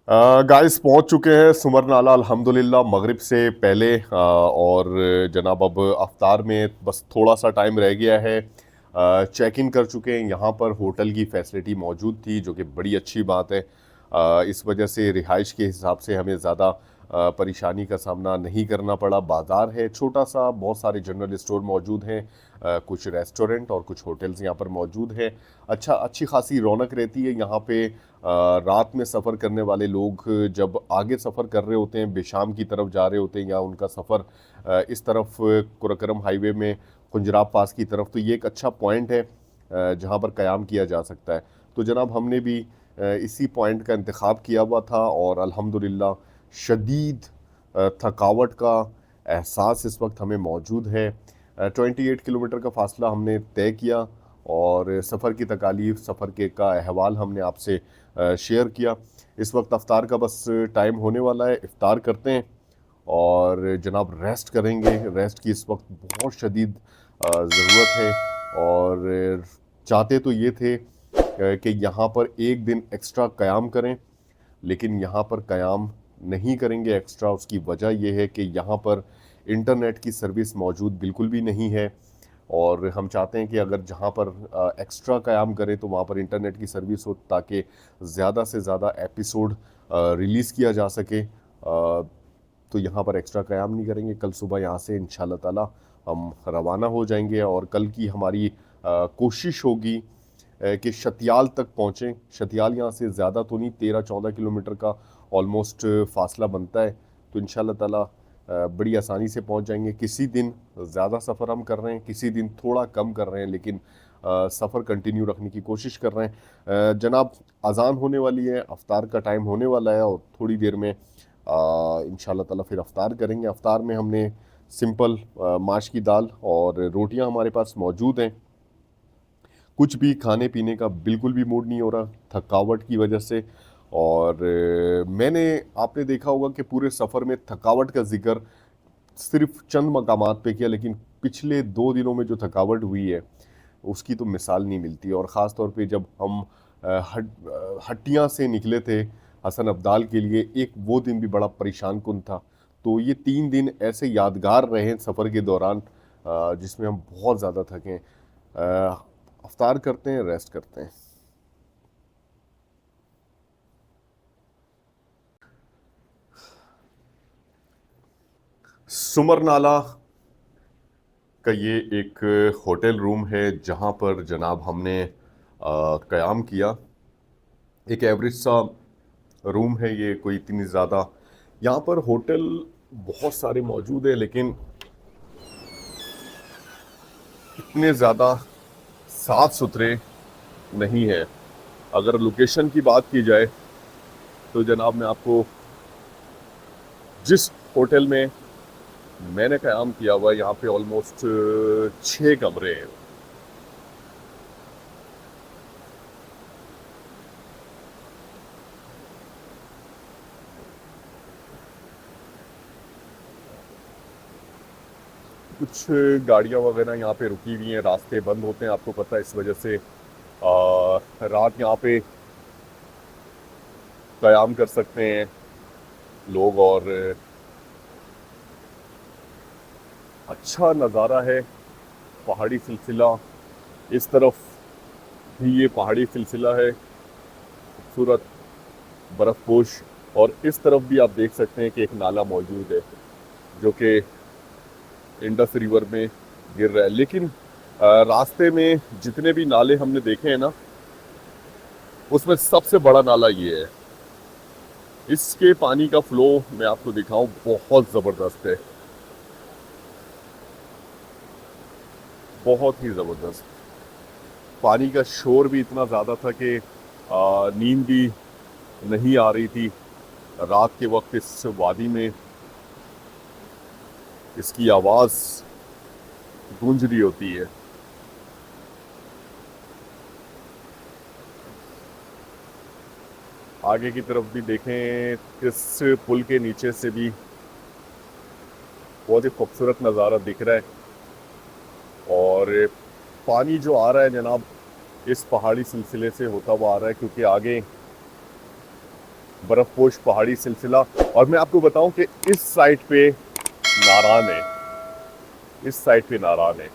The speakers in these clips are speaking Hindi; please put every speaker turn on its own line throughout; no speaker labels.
गाइस पहुंच चुके हैं सुमर नाला अल्हम्दुलिल्लाह मगरिब से पहले। और जनाब अब अफ्तार में बस थोड़ा सा टाइम रह गया है। चेक इन कर चुके हैं। यहाँ पर होटल की फैसिलिटी मौजूद थी जो कि बड़ी अच्छी बात है। इस वजह से रिहाइश के हिसाब से हमें ज़्यादा परेशानी का सामना नहीं करना पड़ा। बाज़ार है छोटा सा, बहुत सारे जनरल स्टोर मौजूद हैं, कुछ रेस्टोरेंट और कुछ होटल्स यहाँ पर मौजूद हैं। अच्छी खासी रौनक रहती है यहाँ पे। रात में सफ़र करने वाले लोग जब आगे सफ़र कर रहे होते हैं, बेशाम की तरफ जा रहे होते हैं, या उनका सफ़र इस तरफ कुरकरम हाईवे में कुंजराब पास की तरफ, तो ये एक अच्छा पॉइंट है जहाँ पर क़याम किया जा सकता है। तो जनाब हमने भी इसी पॉइंट का इंतखाब किया हुआ था और अल्हम्दुलिल्लाह शदीद थकावट का एहसास इस वक्त हमें मौजूद है। 28 किलोमीटर का फासला हमने तय किया और सफ़र की तकालीफ, सफ़र के का अहवाल हमने आपसे शेयर किया। इस वक्त अफ्तार का बस टाइम होने वाला है, इफ्तार करते हैं और जनाब रेस्ट करेंगे। रेस्ट की इस वक्त बहुत शदीद ज़रूरत है और चाहते तो ये थे कि यहाँ पर एक दिन एक्स्ट्रा क़याम करें, लेकिन यहाँ पर क़याम नहीं करेंगे एक्स्ट्रा। उसकी वजह यह है कि यहाँ पर इंटरनेट की सर्विस मौजूद बिल्कुल भी नहीं है और हम चाहते हैं कि अगर जहाँ पर एक्स्ट्रा क़याम करें तो वहाँ पर इंटरनेट की सर्विस हो, ताकि ज़्यादा से ज़्यादा एपिसोड रिलीज़ किया जा सके। तो यहाँ पर एक्स्ट्रा क़याम नहीं करेंगे। कल सुबह यहाँ से इंशाल्लाह ताला हम रवाना हो जाएंगे और कल की हमारी कोशिश होगी कि शतियाल तक पहुँचें। शतियाल यहाँ से ज़्यादा तो नहीं, 13-14 किलोमीटर का ऑलमोस्ट फ़ासला बनता है। तो इंशाल्लाह ताला बड़ी आसानी से पहुँच जाएंगे। किसी दिन ज़्यादा सफ़र हम कर रहे हैं, किसी दिन थोड़ा कम कर रहे हैं, लेकिन सफ़र कंटिन्यू रखने की कोशिश कर रहे हैं। जनाब अज़ान होने वाली है, अफ्तार का टाइम होने वाला है और थोड़ी देर में इंशाल्लाह ताला फिर अफ्तार करेंगे। अफ्तार में हमने सिंपल माश की दाल और रोटियां हमारे पास मौजूद हैं। कुछ भी खाने पीने का बिल्कुल भी मूड नहीं हो रहा थकावट की वजह से। और मैंने आपने देखा होगा कि पूरे सफ़र में थकावट का जिक्र सिर्फ चंद मकामात पे किया, लेकिन पिछले 2 दिनों में जो थकावट हुई है उसकी तो मिसाल नहीं मिलती। और ख़ास तौर पे जब हम हट्टियाँ से निकले थे हसन अब्दाल के लिए, एक वो दिन भी बड़ा परेशान कुन था। तो ये 3 दिन ऐसे यादगार रहे सफ़र के दौरान जिसमें हम बहुत ज़्यादा थके। अफ्तार करते हैं, रेस्ट करते हैं। सुमर नाला का ये एक होटल रूम है जहाँ पर जनाब हमने क़याम किया। एक एवरेज सा रूम है ये, कोई इतनी ज़्यादा यहाँ पर होटल बहुत सारे मौजूद है, लेकिन इतने ज़्यादा साफ़ सुथरे नहीं है। अगर लोकेशन की बात की जाए तो जनाब मैं आपको जिस होटल में मैंने क़याम किया हुआ है, यहाँ पे ऑलमोस्ट 6 कमरे हैं। कुछ गाड़ियाँ वगैरह यहाँ पे रुकी हुई हैं, रास्ते बंद होते हैं, आपको पता है। इस वजह से रात यहाँ पे क़याम कर सकते हैं लोग और अच्छा नज़ारा है। पहाड़ी सिलसिला, इस तरफ भी ये पहाड़ी सिलसिला है खूबसूरत बर्फपोश, और इस तरफ भी आप देख सकते हैं कि एक नाला मौजूद है जो कि इंडस रिवर में गिर रहा है। लेकिन रास्ते में जितने भी नाले हमने देखे हैं ना, उसमें सबसे बड़ा नाला ये है। इसके पानी का फ्लो मैं आपको दिखाऊं, बहुत ज़बरदस्त है, बहुत ही ज़बरदस्त। पानी का शोर भी इतना ज़्यादा था कि नींद भी नहीं आ रही थी रात के वक्त। इस वादी में इसकी आवाज़ गूंज रही होती है। आगे की तरफ भी देखें, इस पुल के नीचे से भी बहुत ही खूबसूरत नज़ारा दिख रहा है। और पानी जो आ रहा है जनाब, इस पहाड़ी सिलसिले से होता हुआ आ रहा है, क्योंकि आगे बर्फपोश पहाड़ी सिलसिला। और मैं आपको बताऊं कि इस साइड पे नारान है, इस साइड पे नारान है,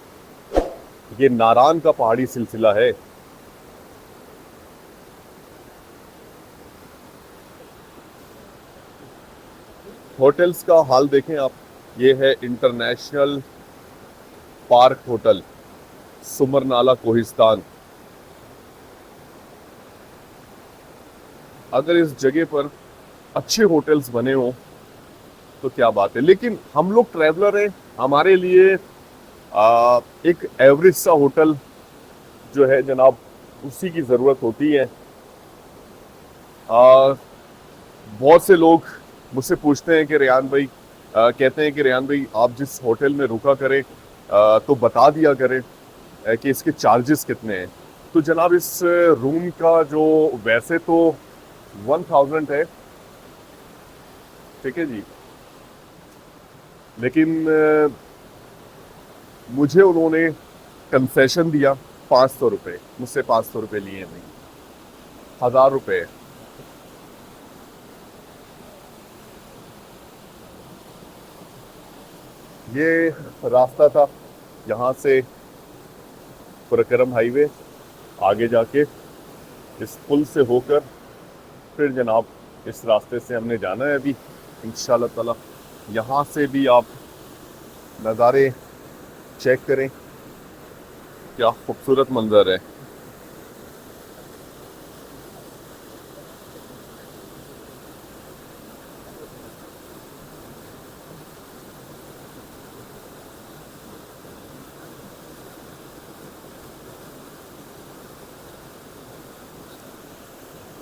ये नारान का पहाड़ी सिलसिला है। होटल्स का हाल देखें आप, ये है इंटरनेशनल पार्क होटल सुमरनाला कोहिस्तान। अगर इस जगह पर अच्छे होटल्स बने हों तो क्या बात है, लेकिन हम लोग ट्रैवलर हैं, हमारे लिए एक एवरेज सा होटल जो है जनाब उसी की ज़रूरत होती है। बहुत से लोग मुझसे पूछते हैं कि रेहान भाई, कहते हैं कि रेहान भाई आप जिस होटल में रुका करें तो बता दिया करें कि इसके चार्जेस कितने हैं। तो जनाब इस रूम का जो वैसे तो 1000 है, ठीक है जी, लेकिन मुझे उन्होंने कंसेशन दिया 500 रुपये, मुझसे 500 रुपये लिए नहीं, 1000 रुपये। ये रास्ता था यहाँ से पुरकरम हाईवे, आगे जाके इस पुल से होकर फिर जनाब इस रास्ते से हमने जाना है अभी इंशाल्लाह ताला। यहाँ से भी आप नज़ारे चेक करें, क्या खूबसूरत मंजर है।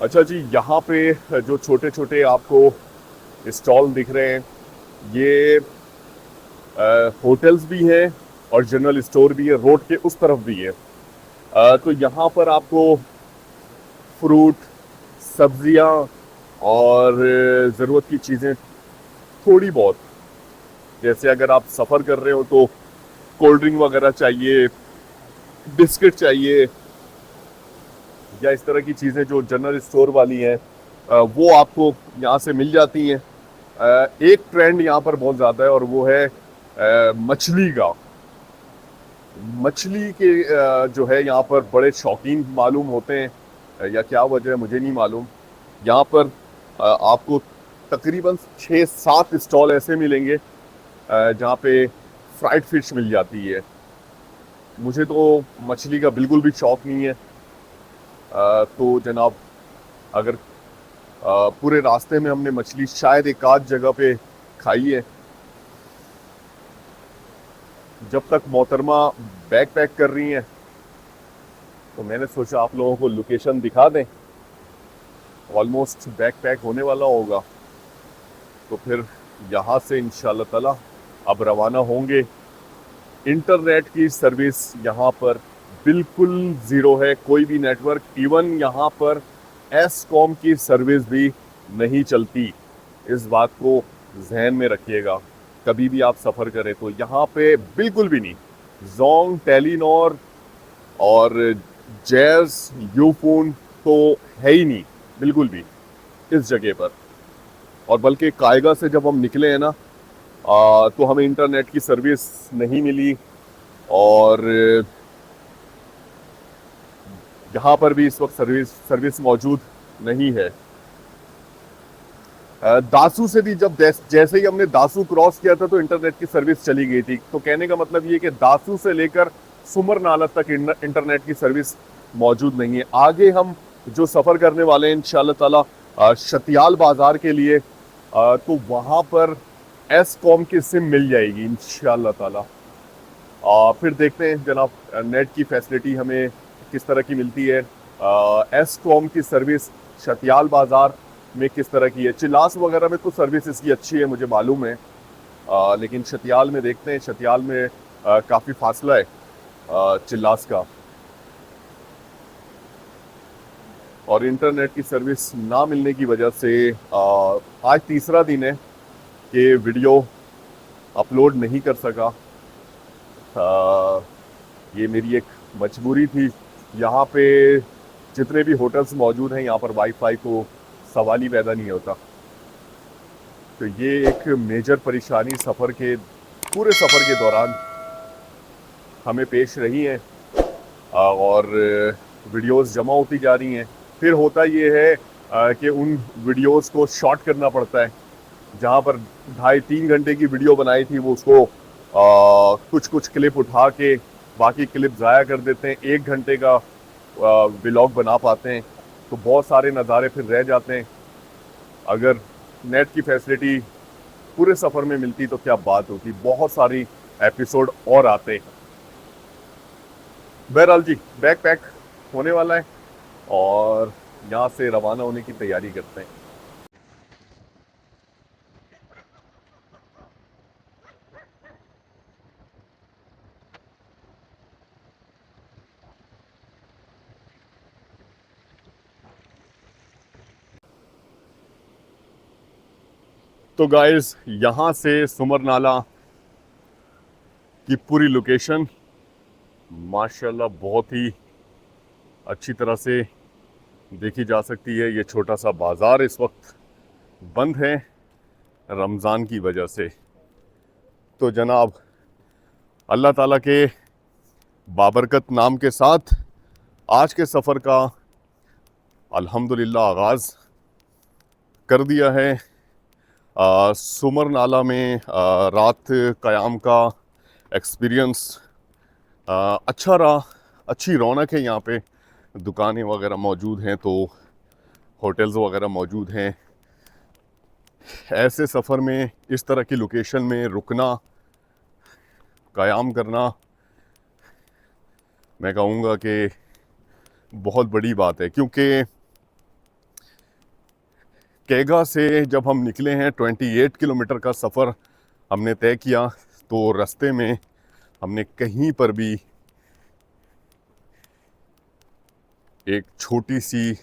अच्छा जी, यहाँ पे जो छोटे छोटे आपको स्टॉल दिख रहे हैं, ये होटल्स भी हैं और जनरल स्टोर भी है, रोड के उस तरफ भी है। तो यहाँ पर आपको फ्रूट, सब्जियाँ और ज़रूरत की चीज़ें थोड़ी बहुत, जैसे अगर आप सफ़र कर रहे हो तो कोल्ड ड्रिंक वगैरह चाहिए, बिस्किट चाहिए, या इस तरह की चीज़ें जो जनरल स्टोर वाली हैं वो आपको यहाँ से मिल जाती हैं। एक ट्रेंड यहाँ पर बहुत ज़्यादा है और वो है मछली का। मछली के जो है यहाँ पर बड़े शौकीन मालूम होते हैं, या क्या वजह है मुझे नहीं मालूम। यहाँ पर आपको तकरीबन 6-7 स्टॉल ऐसे मिलेंगे जहाँ पे फ्राइड फिश मिल जाती है। मुझे तो मछली का बिल्कुल भी शौक नहीं है, तो जनाब अगर पूरे रास्ते में हमने मछली शायद एक आध जगह पे खाई है। जब तक मोहतरमा बैग पैक कर रही हैं तो मैंने सोचा आप लोगों को लोकेशन दिखा दें। ऑलमोस्ट बैग पैक होने वाला होगा, तो फिर यहाँ से इंशाल्लाह ताला अब रवाना होंगे। इंटरनेट की सर्विस यहाँ पर बिल्कुल ज़ीरो है, कोई भी नेटवर्क, इवन यहाँ पर एसकॉम की सर्विस भी नहीं चलती। इस बात को जहन में रखिएगा, कभी भी आप सफ़र करें तो यहाँ पे बिल्कुल भी नहीं। जोंग, टेलीनॉर और जैज़, यूफोन तो है ही नहीं बिल्कुल भी इस जगह पर। और बल्कि कायगा से जब हम निकले हैं ना तो हमें इंटरनेट की सर्विस नहीं मिली, और यहाँ पर भी इस वक्त सर्विस मौजूद नहीं है। दासू से भी जब जैसे ही हमने दासू क्रॉस किया था तो इंटरनेट की सर्विस चली गई थी। तो कहने का मतलब ये कि दासू से लेकर सुमरनाला तक इंटरनेट की सर्विस मौजूद नहीं है। आगे हम जो सफ़र करने वाले हैं इंशाल्लाह ताला शतियाल बाज़ार के लिए, तो वहाँ पर एसकॉम की सिम मिल जाएगी इंशाल्लाह ताला। फिर देखते हैं जनाब नेट की फैसिलिटी हमें किस तरह की मिलती है। एसकॉम की सर्विस शतियाल बाज़ार में किस तरह की है। चिल्लास वगैरह में तो सर्विस इसकी अच्छी है मुझे मालूम है, लेकिन शतियाल में देखते हैं। शतियाल में काफ़ी फासला है चिल्लास का, और इंटरनेट की सर्विस ना मिलने की वजह से आज तीसरा दिन है कि वीडियो अपलोड नहीं कर सका। ये मेरी एक मजबूरी थी। यहाँ पे जितने भी होटल्स मौजूद हैं यहाँ पर वाईफाई को सवाल ही पैदा नहीं होता। तो ये एक मेजर परेशानी पूरे सफ़र के दौरान हमें पेश रही है और वीडियोस जमा होती जा रही हैं। फिर होता ये है कि उन वीडियोस को शॉर्ट करना पड़ता है। जहाँ पर 2.5-3 घंटे की वीडियो बनाई थी वो उसको कुछ कुछ क्लिप उठा के बाकी क्लिप ज़ाया कर देते हैं। 1 घंटे का व्लॉग बना पाते हैं तो बहुत सारे नज़ारे फिर रह जाते हैं। अगर नेट की फैसिलिटी पूरे सफ़र में मिलती तो क्या बात होती, बहुत सारी एपिसोड और आते। बहरहाल जी, बैग पैक होने वाला है और यहाँ से रवाना होने की तैयारी करते हैं। तो गाइस, यहाँ से सुमर नाला की पूरी लोकेशन माशाल्लाह बहुत ही अच्छी तरह से देखी जा सकती है। ये छोटा सा बाज़ार इस वक्त बंद है रमज़ान की वजह से। तो जनाब, अल्लाह ताला के बाबरकत नाम के साथ आज के सफ़र का अल्हम्दुलिल्लाह आगाज़ कर दिया है। सुमर नाला में रात क़याम का एक्सपीरियंस अच्छा रहा। अच्छी रौनक है यहाँ पे, दुकानें वगैरह मौजूद हैं, तो होटल्स वगैरह मौजूद हैं। ऐसे सफ़र में इस तरह की लोकेशन में रुकना, क़याम करना, मैं कहूँगा कि बहुत बड़ी बात है। क्योंकि केगा से जब हम निकले हैं 28 किलोमीटर का सफ़र हमने तय किया, तो रास्ते में हमने कहीं पर भी एक छोटी सी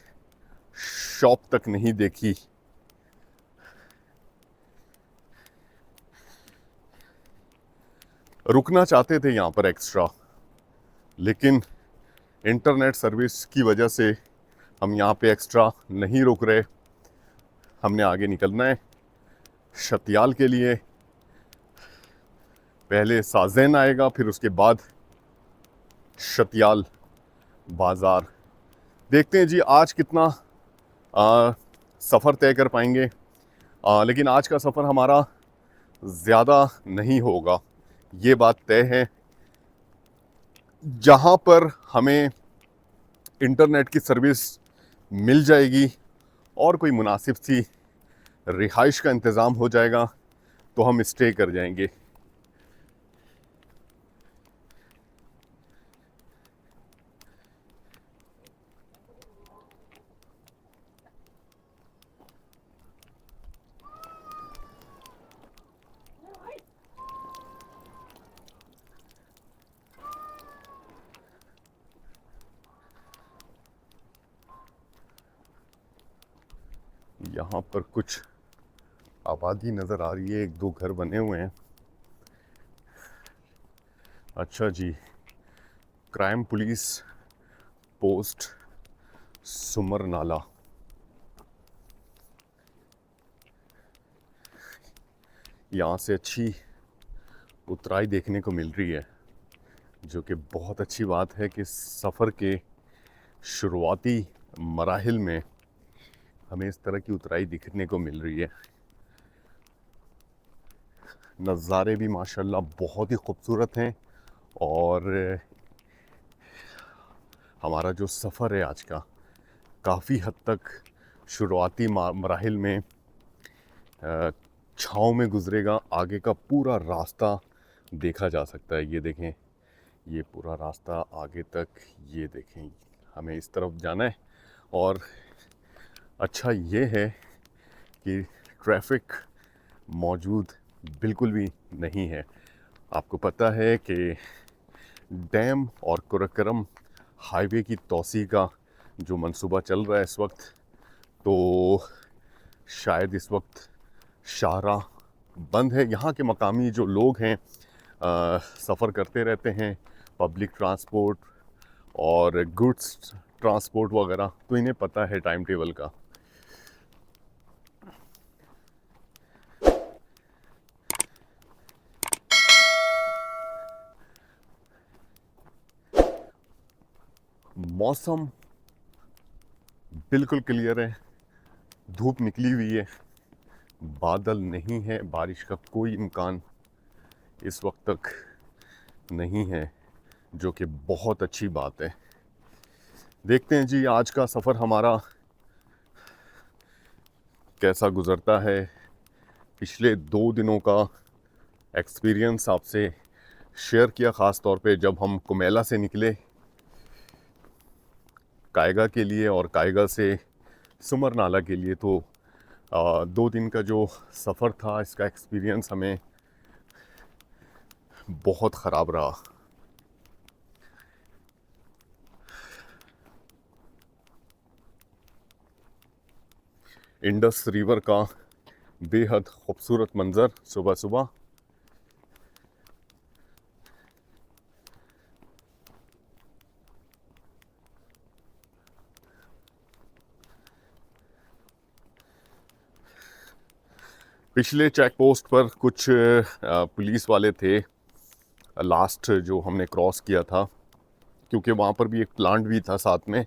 शॉप तक नहीं देखी। रुकना चाहते थे यहाँ पर एक्स्ट्रा, लेकिन इंटरनेट सर्विस की वजह से हम यहाँ पे एक्स्ट्रा नहीं रुक रहे। हमने आगे निकलना है शतियाल के लिए। पहले साज़ेन आएगा, फिर उसके बाद शतियाल बाज़ार। देखते हैं जी आज कितना सफ़र तय कर पाएंगे। लेकिन आज का सफ़र हमारा ज़्यादा नहीं होगा, ये बात तय है। जहाँ पर हमें इंटरनेट की सर्विस मिल जाएगी और कोई मुनासिब सी रिहाइश का इंतज़ाम हो जाएगा तो हम स्टे कर जाएंगे। यहाँ पर कुछ आबादी नज़र आ रही है, 1-2 घर बने हुए हैं। अच्छा जी, क्राइम पुलिस पोस्ट सुमर नाला। यहाँ से अच्छी उतराई देखने को मिल रही है, जो कि बहुत अच्छी बात है कि सफ़र के शुरुआती मराहिल में हमें इस तरह की उतराई दिखने को मिल रही है। नज़ारे भी माशाल्लाह बहुत ही खूबसूरत हैं और हमारा जो सफ़र है आज का काफ़ी हद तक शुरुआती मराहिल में छाँव में गुज़रेगा। आगे का पूरा रास्ता देखा जा सकता है। ये देखें, ये पूरा रास्ता आगे तक, ये देखें, हमें इस तरफ जाना है। और अच्छा ये है कि ट्रैफिक मौजूद बिल्कुल भी नहीं है। आपको पता है कि डैम और कुरक्करम हाईवे की तोसी का जो मंसूबा चल रहा है इस वक्त, तो शायद इस वक्त शाहराह बंद है। यहाँ के मकामी जो लोग हैं सफ़र करते रहते हैं, पब्लिक ट्रांसपोर्ट और गुड्स ट्रांसपोर्ट वगैरह, तो इन्हें पता है टाइम टेबल का। मौसम बिल्कुल क्लियर है, धूप निकली हुई है, बादल नहीं है, बारिश का कोई इम्कान इस वक्त तक नहीं है, जो कि बहुत अच्छी बात है। देखते हैं जी आज का सफ़र हमारा कैसा गुज़रता है। पिछले 2 दिनों का एक्सपीरियंस आपसे शेयर किया, ख़ास तौर पे जब हम कुमेला से निकले कायगा के लिए और कायगा से सुमर नाला के लिए। तो 2 दिन का जो सफ़र था, इसका एक्सपीरियंस हमें बहुत ख़राब रहा। इंडस रिवर का बेहद खूबसूरत मंज़र सुबह सुबह। पिछले चेक पोस्ट पर कुछ पुलिस वाले थे, लास्ट जो हमने क्रॉस किया था, क्योंकि वहाँ पर भी एक प्लांट भी था साथ में।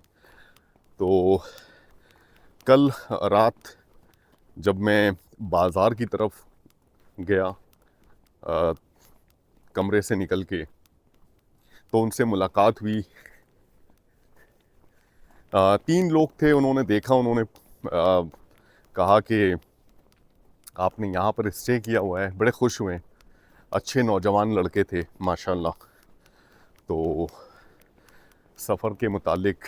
तो कल रात जब मैं बाज़ार की तरफ गया कमरे से निकल के, तो उनसे मुलाकात हुई। 3 लोग थे, उन्होंने देखा, उन्होंने कहा कि आपने यहाँ पर स्टे किया हुआ है, बड़े खुश हुए। अच्छे नौजवान लड़के थे माशाल्लाह। तो सफ़र के मुतालिक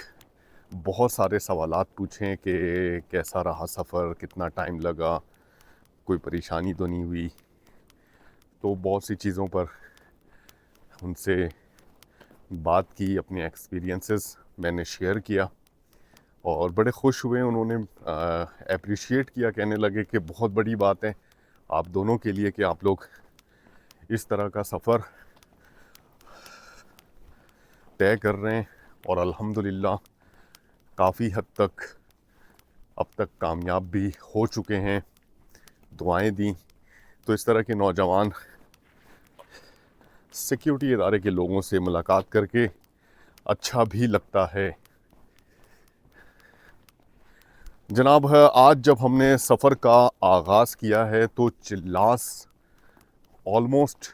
बहुत सारे सवालात पूछें कि कैसा रहा सफ़र, कितना टाइम लगा, कोई परेशानी तो नहीं हुई। तो बहुत सी चीज़ों पर उनसे बात की, अपने एक्सपीरियंसेस मैंने शेयर किया और बड़े खुश हुए। उन्होंने अप्रिशिएट किया, कहने लगे कि बहुत बड़ी बात है आप दोनों के लिए कि आप लोग इस तरह का सफ़र तय कर रहे हैं और अल्हम्दुलिल्लाह काफ़ी हद तक अब तक कामयाब भी हो चुके हैं। दुआएं दी। तो इस तरह के नौजवान सिक्योरिटी इदारे के लोगों से मुलाकात करके अच्छा भी लगता है। जनाब, आज जब हमने सफ़र का आगाज़ किया है तो चिल्लास ऑलमोस्ट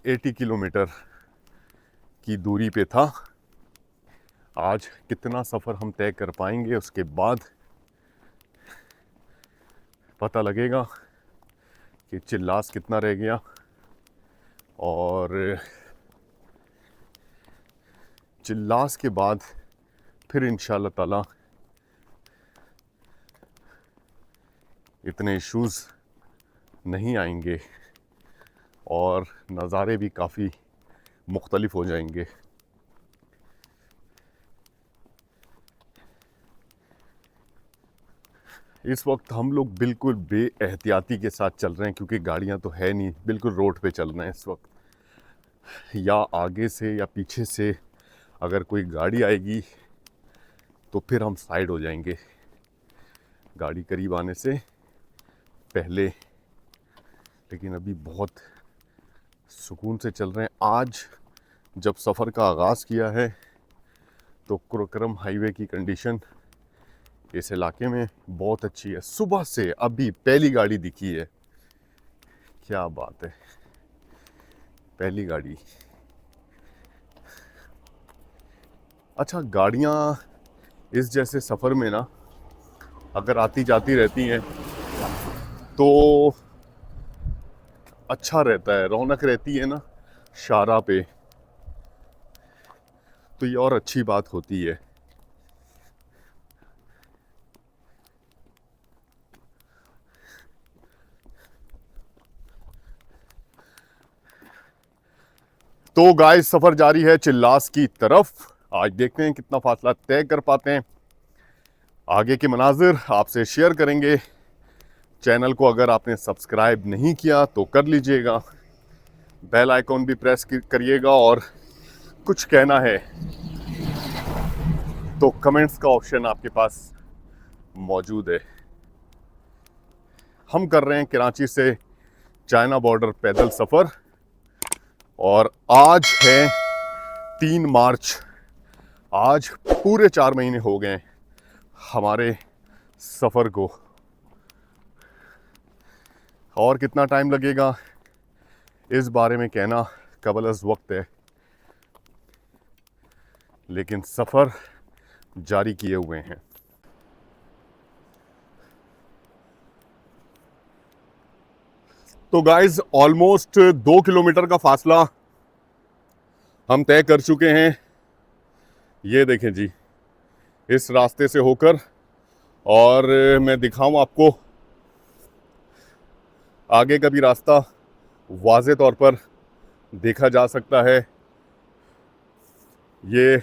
80 किलोमीटर की दूरी पे था। आज कितना सफ़र हम तय कर पाएंगे उसके बाद पता लगेगा कि चिल्लास कितना रह गया। और चिल्लास के बाद फिर इंशाअल्लाह ताला इतने इश्यूज़ नहीं आएंगे और नज़ारे भी काफ़ी मुख्तलिफ हो जाएंगे। इस वक्त हम लोग बिल्कुल बेएहतियाती के साथ चल रहे हैं, क्योंकि गाड़ियां तो है नहीं, बिल्कुल रोड पे चल रहे हैं इस वक्त। या आगे से या पीछे से अगर कोई गाड़ी आएगी तो फिर हम साइड हो जाएंगे गाड़ी करीब आने से पहले। लेकिन अभी बहुत सुकून से चल रहे हैं। आज जब सफ़र का आगाज़ किया है तो कुरक्रम हाईवे की कंडीशन इस इलाके में बहुत अच्छी है। सुबह से अभी पहली गाड़ी दिखी है, क्या बात है, पहली गाड़ी। अच्छा, गाड़ियाँ इस जैसे सफ़र में ना अगर आती जाती रहती हैं तो अच्छा रहता है, रौनक रहती है ना शाहराह पे, तो ये और अच्छी बात होती है। तो गाइस, सफ़र जारी है चिल्लास की तरफ। आज देखते हैं कितना फासला तय कर पाते हैं। आगे के मनाजिर आपसे शेयर करेंगे। चैनल को अगर आपने सब्सक्राइब नहीं किया तो कर लीजिएगा, बेल आइकॉन भी प्रेस करिएगा, और कुछ कहना है तो कमेंट्स का ऑप्शन आपके पास मौजूद है। हम कर रहे हैं कराची से चाइना बॉर्डर पैदल सफ़र, और आज है 3 मार्च आज पूरे 4 महीने हो गए हमारे सफ़र को, और कितना टाइम लगेगा इस बारे में कहना कबल वक्त है, लेकिन सफ़र जारी किए हुए हैं। तो गाइस ऑलमोस्ट 2 किलोमीटर का फासला हम तय कर चुके हैं। ये देखें जी, इस रास्ते से होकर, और मैं दिखाऊं आपको आगे का भी रास्ता वाज़े तौर पर देखा जा सकता है। ये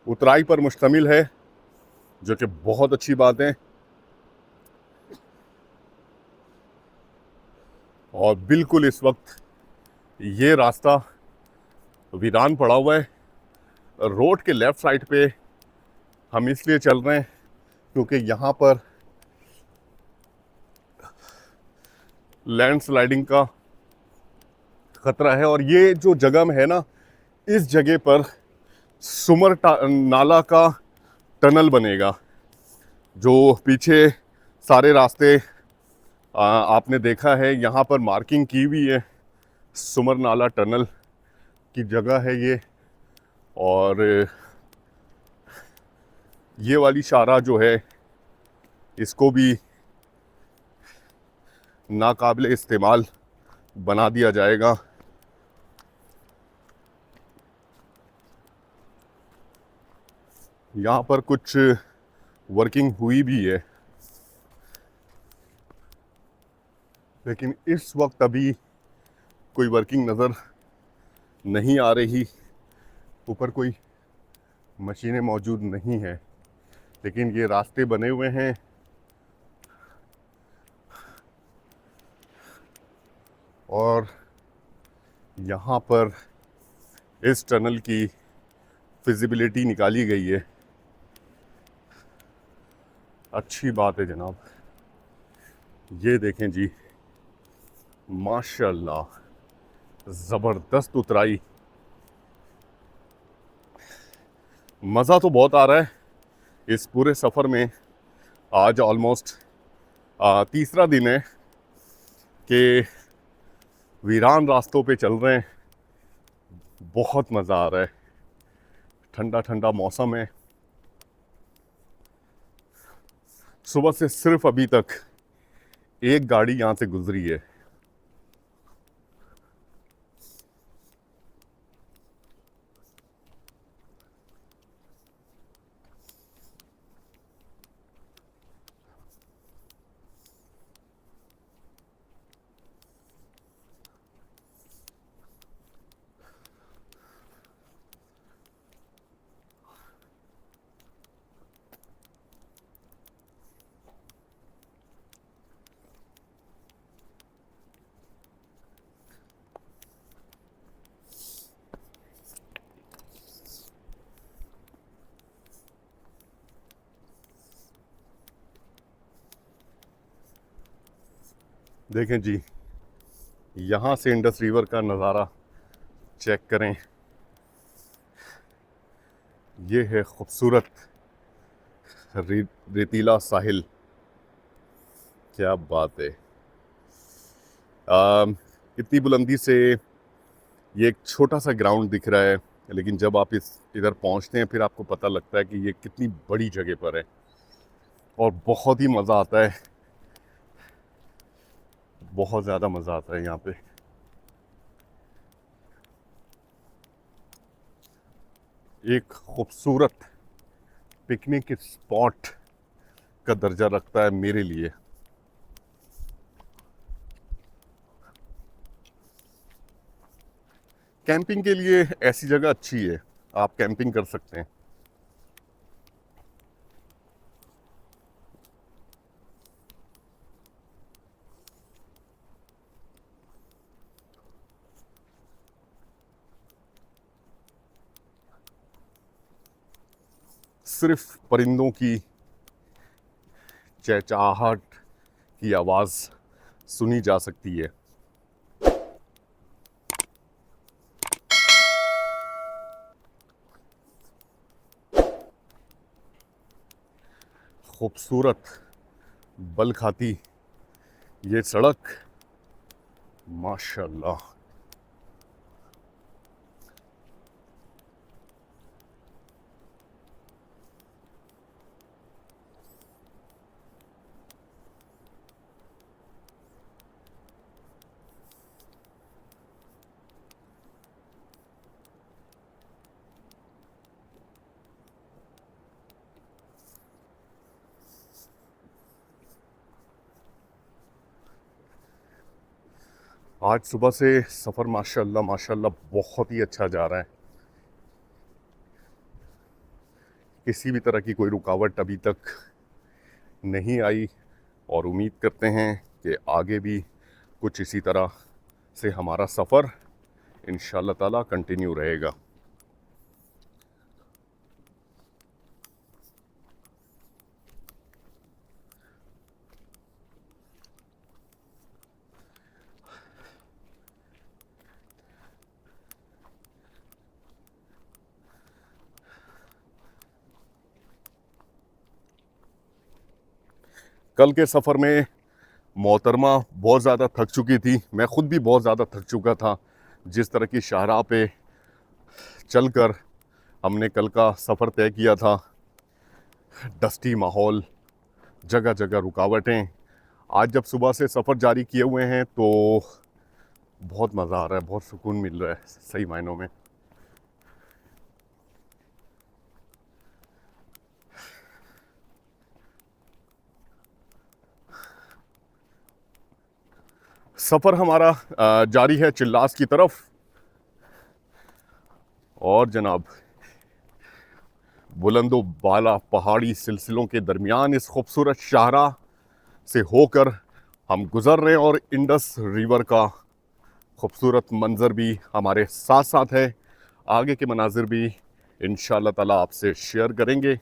उतराई पर मुश्तमिल है, जो कि बहुत अच्छी बात है। और बिल्कुल इस वक्त ये रास्ता वीरान पड़ा हुआ है। रोड के लेफ़्ट साइड पे हम इसलिए चल रहे हैं क्योंकि यहाँ पर लैंडस्लाइडिंग का ख़तरा है। और ये जो जगह है ना, इस जगह पर सुमर नाला का टनल बनेगा। जो पीछे सारे रास्ते आपने देखा है, यहाँ पर मार्किंग की हुई है, सुमर नाला टनल की जगह है ये। और ये वाली शाहराह जो है, इसको भी नाकाबिल इस्तेमाल बना दिया जाएगा। यहाँ पर कुछ वर्किंग हुई भी है, लेकिन इस वक्त अभी कोई वर्किंग नज़र नहीं आ रही। ऊपर कोई मशीनें मौजूद नहीं हैं, लेकिन ये रास्ते बने हुए हैं। और यहाँ पर इस टनल की फिजिबिलिटी निकाली गई है। अच्छी बात है जनाब। ये देखें जी, माशाल्लाह, ज़बरदस्त उतराई। मज़ा तो बहुत आ रहा है इस पूरे सफ़र में। आज ऑलमोस्ट तीसरा दिन है कि वीरान रास्तों पे चल रहे हैं। बहुत मज़ा आ रहा है, ठंडा ठंडा मौसम है। सुबह से सिर्फ अभी तक एक गाड़ी यहाँ से गुजरी है। देखें जी, यहाँ से इंडस रिवर का नज़ारा चेक करें। ये है खूबसूरत रेतीला साहिल। क्या बात है। इतनी बुलंदी से ये एक छोटा सा ग्राउंड दिख रहा है, लेकिन जब आप इधर पहुंचते हैं फिर आपको पता लगता है कि ये कितनी बड़ी जगह पर है, और बहुत ही मज़ा आता है। बहुत ज़्यादा मज़ा आता है यहाँ पे। एक खूबसूरत पिकनिक स्पॉट का दर्जा रखता है मेरे लिए। कैंपिंग के लिए ऐसी जगह अच्छी है, आप कैंपिंग कर सकते हैं। सिर्फ परिंदों की चहचहाहट की आवाज़ सुनी जा सकती है। खूबसूरत बल खाती ये सड़क, माशाल्लाह। आज सुबह से सफ़र माशाल्लाह माशाल्लाह बहुत ही अच्छा जा रहा है। किसी भी तरह की कोई रुकावट अभी तक नहीं आई और उम्मीद करते हैं कि आगे भी कुछ इसी तरह से हमारा सफ़र इंशाल्लाह ताला कंटिन्यू रहेगा। कल के सफ़र में मोहतरमा बहुत ज़्यादा थक चुकी थी, मैं ख़ुद भी बहुत ज़्यादा थक चुका था। जिस तरह की शाहराह पे चलकर हमने कल का सफ़र तय किया था, डस्टी माहौल, जगह जगह रुकावटें। आज जब सुबह से सफ़र जारी किए हुए हैं तो बहुत मज़ा आ रहा है, बहुत सुकून मिल रहा है सही मायनों में। सफ़र हमारा जारी है चिल्लास की तरफ। और जनाब, बुलंदो बाला पहाड़ी सिलसिलों के दरमियान इस खूबसूरत शाहराह से होकर हम गुज़र रहे हैं और इंडस रिवर का खूबसूरत मंज़र भी हमारे साथ साथ है। आगे के मनाजिर भी इंशाअल्लाह ताला आपसे शेयर करेंगे।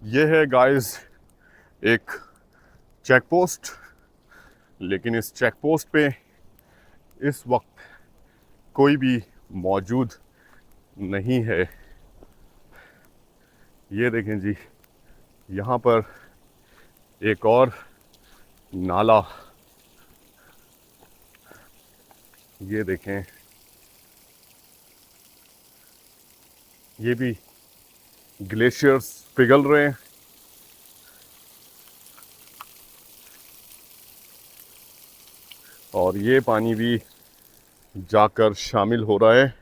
ये है गाइस एक चेक पोस्ट, लेकिन इस चेक पोस्ट पे इस वक्त कोई भी मौजूद नहीं है। ये देखें जी, यहाँ पर एक और नाला, ये देखें, ये भी ग्लेशियर्स पिघल रहे हैं। और ये पानी भी जाकर शामिल हो रहा है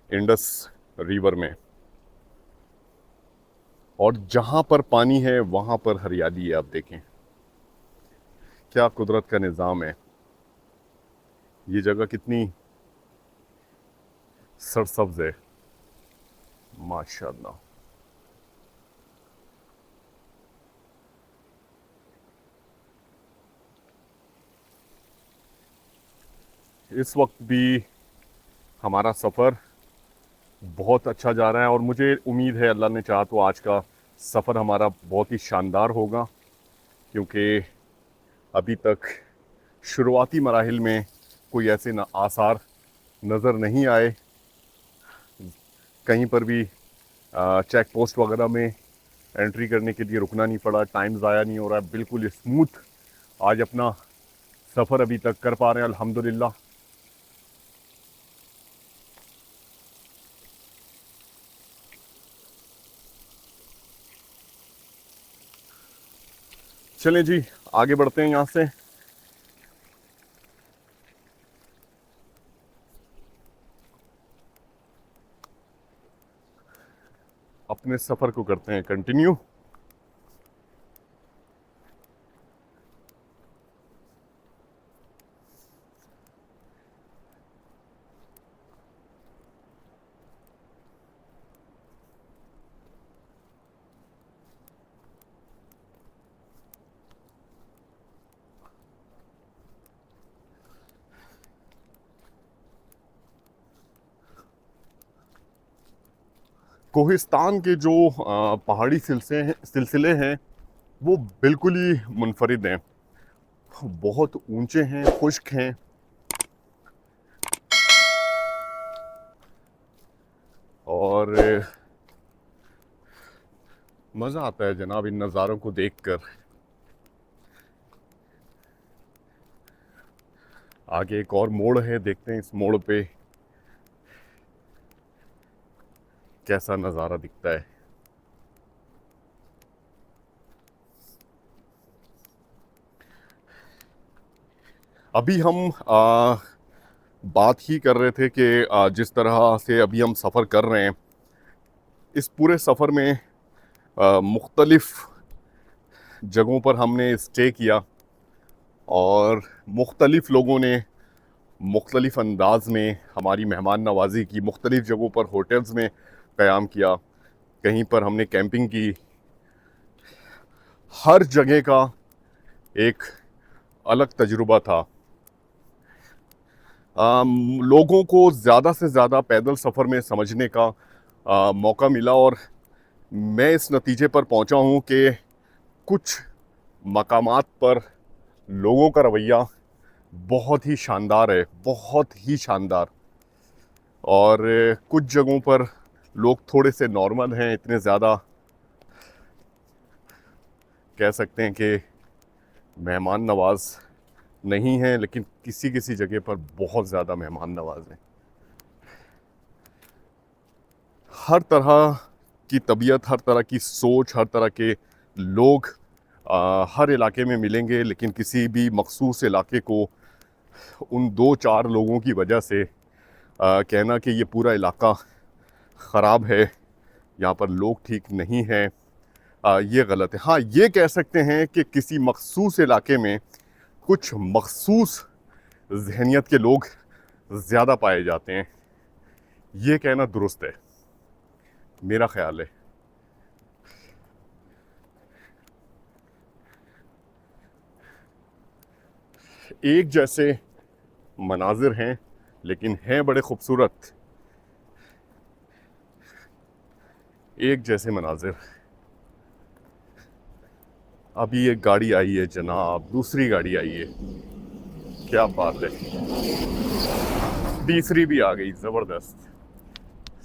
इंडस रिवर में। और जहाँ पर पानी है वहाँ पर हरियाली है। आप देखें क्या कुदरत का निज़ाम है। ये जगह कितनी सरसब्ज है माशाअल्लाह। इस वक्त भी हमारा सफ़र बहुत अच्छा जा रहा है और मुझे उम्मीद है अल्लाह ने चाहा तो आज का सफ़र हमारा बहुत ही शानदार होगा, क्योंकि अभी तक शुरुआती मराहिल में कोई ऐसे आसार नज़र नहीं आए। कहीं पर भी चेक पोस्ट वगैरह में एंट्री करने के लिए रुकना नहीं पड़ा, टाइम ज़ाया नहीं हो रहा है, बिल्कुल स्मूथ आज अपना सफ़र अभी तक कर पा रहे हैं अल्हम्दुलिल्लाह। चलें जी, आगे बढ़ते हैं यहाँ से। अपने सफ़र को करते हैं कंटिन्यू। कोहिस्तान के जो पहाड़ी सिलसिले हैं वो बिल्कुल ही मुनफरिद हैं, बहुत ऊंचे हैं, खुश्क हैं। और मज़ा आता है जनाब इन नज़ारों को देखकर। आगे एक और मोड़ है, देखते हैं इस मोड़ पे कैसा नज़ारा दिखता है। अभी हम बात ही कर रहे थे कि जिस तरह से अभी हम सफ़र कर रहे हैं, इस पूरे सफ़र में मुख्तलिफ़ जगहों पर हमने स्टे किया और मुख्तलिफ़ लोगों ने मुख्तलिफ़ अंदाज में हमारी मेहमान नवाज़ी की। मुख्तलिफ़ जगहों पर होटल्स में क़याम किया, कहीं पर हमने कैंपिंग की। हर जगह का एक अलग तजुर्बा था। लोगों को ज़्यादा से ज़्यादा पैदल सफ़र में समझने का मौका मिला और मैं इस नतीजे पर पहुंचा हूं कि कुछ मकामात पर लोगों का रवैया बहुत ही शानदार है, बहुत ही शानदार। और कुछ जगहों पर लोग थोड़े से नॉर्मल हैं, इतने ज़्यादा कह सकते हैं कि मेहमान नवाज नहीं हैं, लेकिन किसी किसी जगह पर बहुत ज़्यादा मेहमान नवाज हैं। हर तरह की तबीयत, हर तरह की सोच, हर तरह के लोग हर इलाके में मिलेंगे, लेकिन किसी भी मखसूस इलाके को उन दो चार लोगों की वजह से कहना कि ये पूरा इलाका ख़राब है, यहाँ पर लोग ठीक नहीं हैं, ये गलत है। हाँ, ये कह सकते हैं कि किसी मखसूस इलाके में कुछ मखसूस जहनीत के लोग ज़्यादा पाए जाते हैं, ये कहना दुरुस्त है, मेरा ख्याल है। एक जैसे मनाजिर हैं, लेकिन हैं बड़े खूबसूरत। एक जैसे मनाजिर। अभी एक गाड़ी आई है जनाब, दूसरी गाड़ी आई है, क्या बात है। तीसरी भी आ गई, ज़बरदस्त।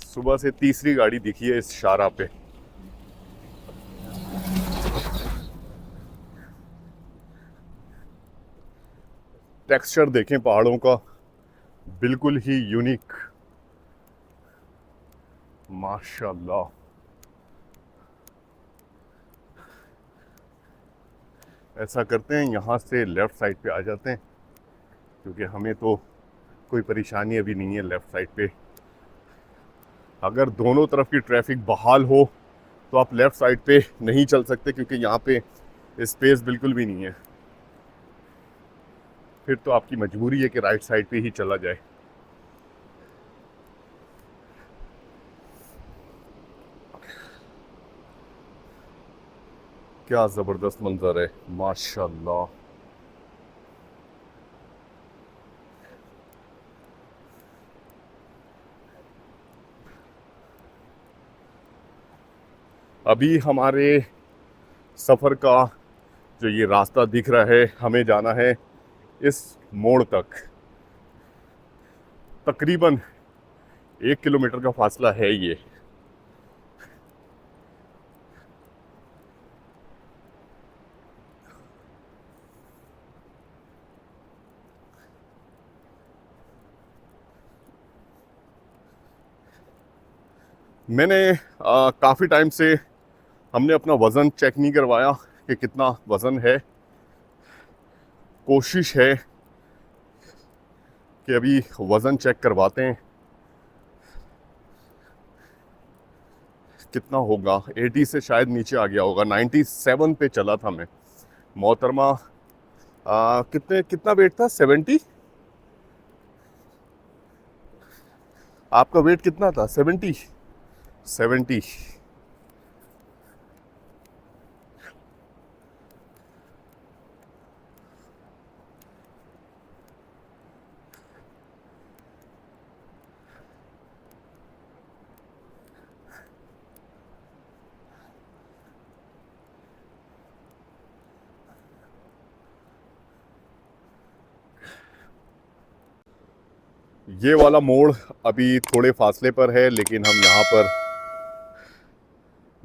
सुबह से तीसरी गाड़ी दिखी है इस शाहराह पे। टेक्सचर देखें पहाड़ों का, बिल्कुल ही यूनिक, माशाल्लाह। ऐसा करते हैं, यहाँ से लेफ़्ट साइड पे आ जाते हैं, क्योंकि हमें तो कोई परेशानी अभी नहीं है लेफ़्ट साइड पे। अगर दोनों तरफ की ट्रैफिक बहाल हो तो आप लेफ़्ट साइड पे नहीं चल सकते, क्योंकि यहाँ पे स्पेस बिल्कुल भी नहीं है। फिर तो आपकी मजबूरी है कि राइट साइड पे ही चला जाए। क्या ज़बरदस्त मंजर है, माशाल्लाह। अभी हमारे सफ़र का जो ये रास्ता दिख रहा है, हमें जाना है इस मोड़ तक। तकरीबन 1 किलोमीटर का फासला है ये। मैंने काफ़ी टाइम से हमने अपना वज़न चेक नहीं करवाया कि कितना वज़न है। कोशिश है कि अभी वज़न चेक करवाते हैं, कितना होगा। 80 से शायद नीचे आ गया होगा, 97 पे चला था मैं। मोहतरमा कितना वेट था? 70। आपका वेट कितना था? 70। 70। ये वाला मोड़ अभी थोड़े फासले पर है, लेकिन हम यहाँ पर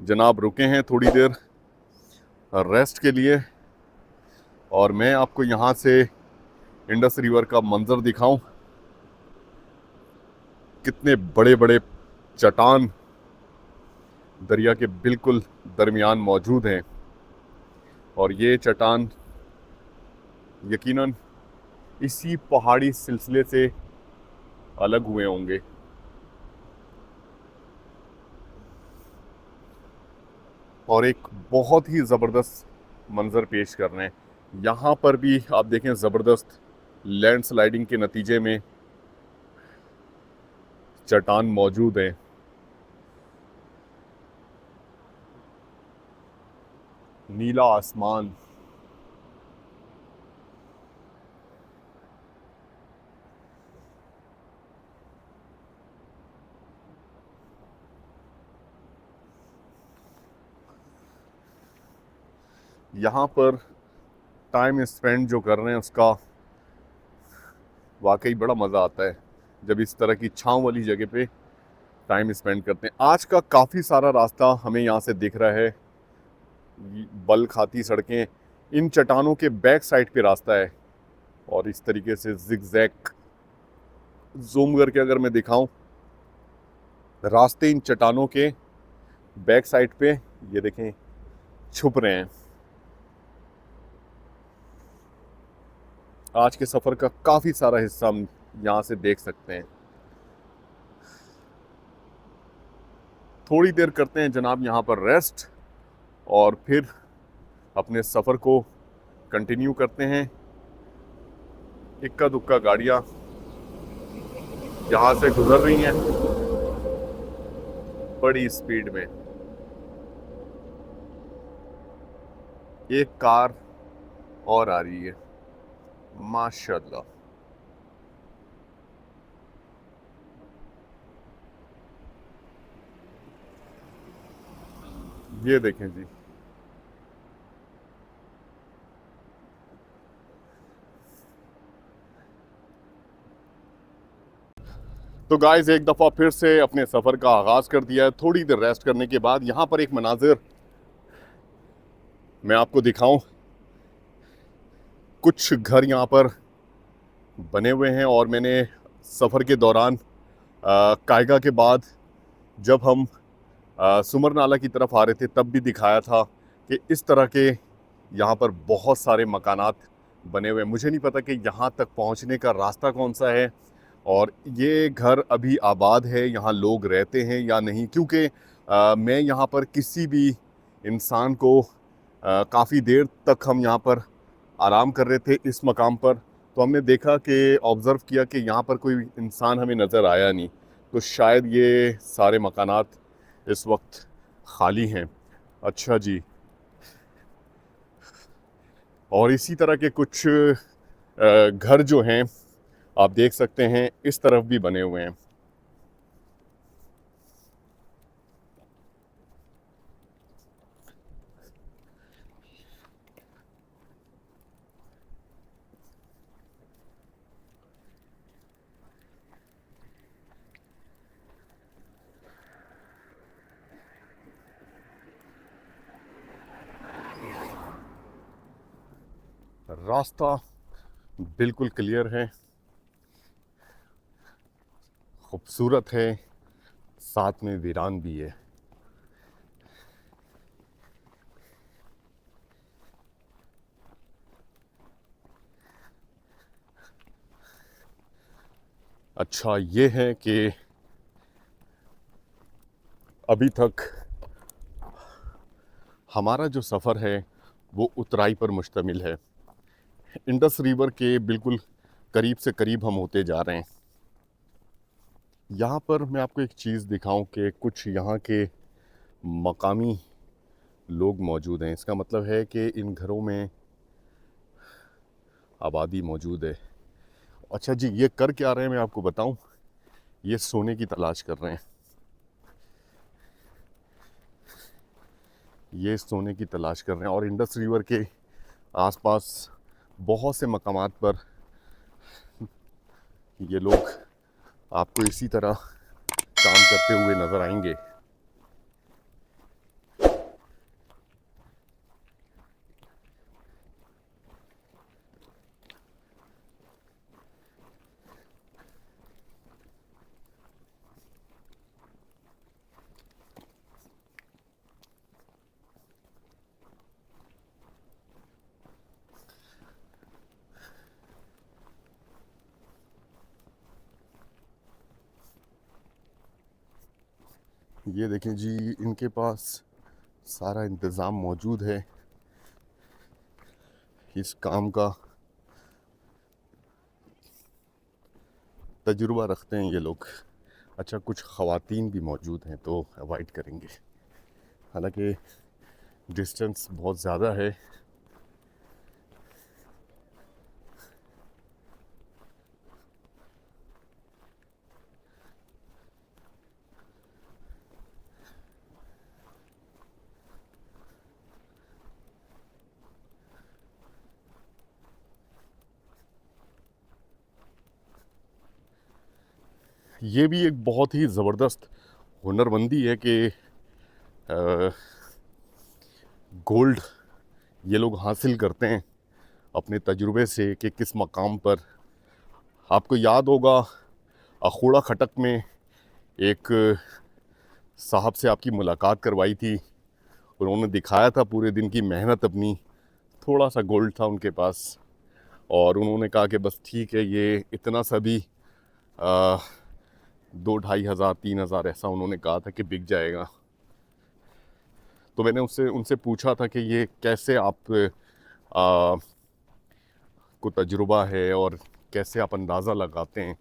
जनाब रुके हैं थोड़ी देर रेस्ट के लिए, और मैं आपको यहाँ से इंडस रिवर का मंजर दिखाऊं। कितने बड़े बड़े चट्टान दरिया के बिल्कुल दरमियान मौजूद हैं, और ये चट्टान यकीनन इसी पहाड़ी सिलसिले से अलग हुए होंगे। और एक बहुत ही ज़बरदस्त मंज़र पेश कर रहे हैं। यहाँ पर भी आप देखें ज़बरदस्त लैंडस्लाइडिंग के नतीजे में चट्टान मौजूद हैं। नीला आसमान, यहाँ पर टाइम स्पेंड जो कर रहे हैं उसका वाकई बड़ा मज़ा आता है जब इस तरह की छांव वाली जगह पे टाइम स्पेंड करते हैं। आज का काफ़ी सारा रास्ता हमें यहाँ से दिख रहा है, बल खाती सड़कें, इन चट्टानों के बैक साइड पे रास्ता है, और इस तरीके से जिगजैग जूम करके अगर मैं दिखाऊं, रास्ते इन चट्टानों के बैक साइड पे ये देखें छुप रहे हैं। आज के सफ़र का काफ़ी सारा हिस्सा हम यहाँ से देख सकते हैं। थोड़ी देर करते हैं जनाब यहाँ पर रेस्ट, और फिर अपने सफ़र को कंटिन्यू करते हैं। इक्का दुक्का गाड़ियाँ यहाँ से गुजर रही हैं बड़ी स्पीड में। एक कार और आ रही है, माशाल्लाह। ये देखें जी, तो गाइस एक दफ़ा फिर से अपने सफ़र का आगाज़ कर दिया है। थोड़ी देर रेस्ट करने के बाद यहाँ पर एक मनाजिर मैं आपको दिखाऊं। कुछ घर यहाँ पर बने हुए हैं, और मैंने सफ़र के दौरान कायगा के बाद जब हम सुमर नाला की तरफ आ रहे थे तब भी दिखाया था कि इस तरह के यहाँ पर बहुत सारे मकानात बने हुए हैं। मुझे नहीं पता कि यहाँ तक पहुँचने का रास्ता कौन सा है, और ये घर अभी आबाद है, यहाँ लोग रहते हैं या नहीं, क्योंकि मैं यहाँ पर किसी भी इंसान को काफ़ी देर तक हम यहाँ पर आराम कर रहे थे इस मकाम पर, तो हमने देखा कि ऑब्ज़र्व किया कि यहाँ पर कोई इंसान हमें नज़र आया नहीं, तो शायद ये सारे मकानात इस वक्त खाली हैं। अच्छा जी, और इसी तरह के कुछ घर जो हैं आप देख सकते हैं इस तरफ भी बने हुए हैं। रास्ता बिल्कुल क्लियर है, खूबसूरत है, साथ में वीरान भी है। अच्छा ये है कि अभी तक हमारा जो सफ़र है वो उतराई पर मुश्तमिल है। इंडस रिवर के बिल्कुल करीब से करीब हम होते जा रहे हैं। यहाँ पर मैं आपको एक चीज़ दिखाऊं कि कुछ यहाँ के मकामी लोग मौजूद हैं। इसका मतलब है कि इन घरों में आबादी मौजूद है। अच्छा जी, ये कर क्या रहे हैं मैं आपको बताऊं, ये सोने की तलाश कर रहे हैं। ये सोने की तलाश कर रहे हैं, और इंडस रिवर के आसपास बहुत से मकामात पर ये लोग आपको इसी तरह काम करते हुए नज़र आएंगे। ये देखें जी, इनके पास सारा इंतज़ाम मौजूद है इस काम का। तजुर्बा रखते हैं ये लोग। अच्छा, कुछ ख़वातीन भी मौजूद हैं तो अवॉइड करेंगे, हालांकि डिस्टेंस बहुत ज़्यादा है। ये भी एक बहुत ही ज़बरदस्त हुनरमंदी है कि गोल्ड ये लोग हासिल करते हैं अपने तजुर्बे से कि किस मकाम पर। आपको याद होगा अखूड़ा खटक में एक साहब से आपकी मुलाकात करवाई थी, उन्होंने दिखाया था पूरे दिन की मेहनत अपनी। थोड़ा सा गोल्ड था उनके पास और उन्होंने कहा कि बस ठीक है, ये इतना सा भी 2-2,500 3,000 ऐसा उन्होंने कहा था कि बिक जाएगा। तो मैंने उससे उनसे पूछा था कि ये कैसे आप को तजुर्बा है और कैसे आप अंदाज़ा लगाते हैं।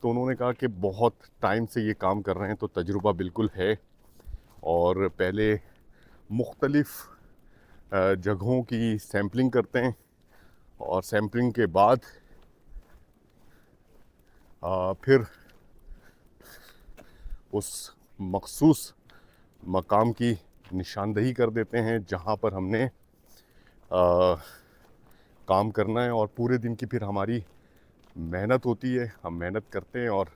तो उन्होंने कहा कि बहुत टाइम से ये काम कर रहे हैं तो तजुर्बा बिल्कुल है, और पहले मुख्तलिफ़ जगहों की सैम्पलिंग करते हैं और सैम्पलिंग के बाद फिर उस मखसूस मकाम की निशानदही कर देते हैं जहाँ पर हमने काम करना है। और पूरे दिन की फिर हमारी मेहनत होती है, हम मेहनत करते हैं और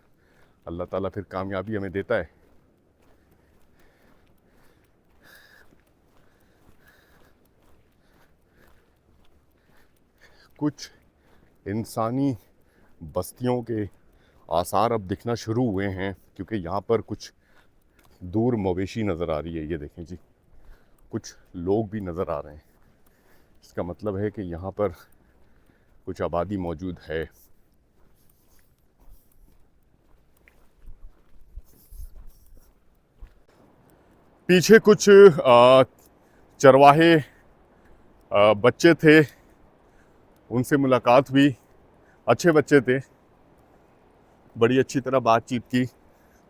अल्लाह ताला फिर कामयाबी हमें देता है। कुछ इंसानी बस्तियों के आसार अब दिखना शुरू हुए हैं, क्योंकि यहाँ पर कुछ दूर मवेशी नज़र आ रही है। ये देखें जी, कुछ लोग भी नज़र आ रहे हैं। इसका मतलब है कि यहाँ पर कुछ आबादी मौजूद है। पीछे कुछ चरवाहे बच्चे थे, उनसे मुलाकात हुई। अच्छे बच्चे थे, बड़ी अच्छी तरह बातचीत की,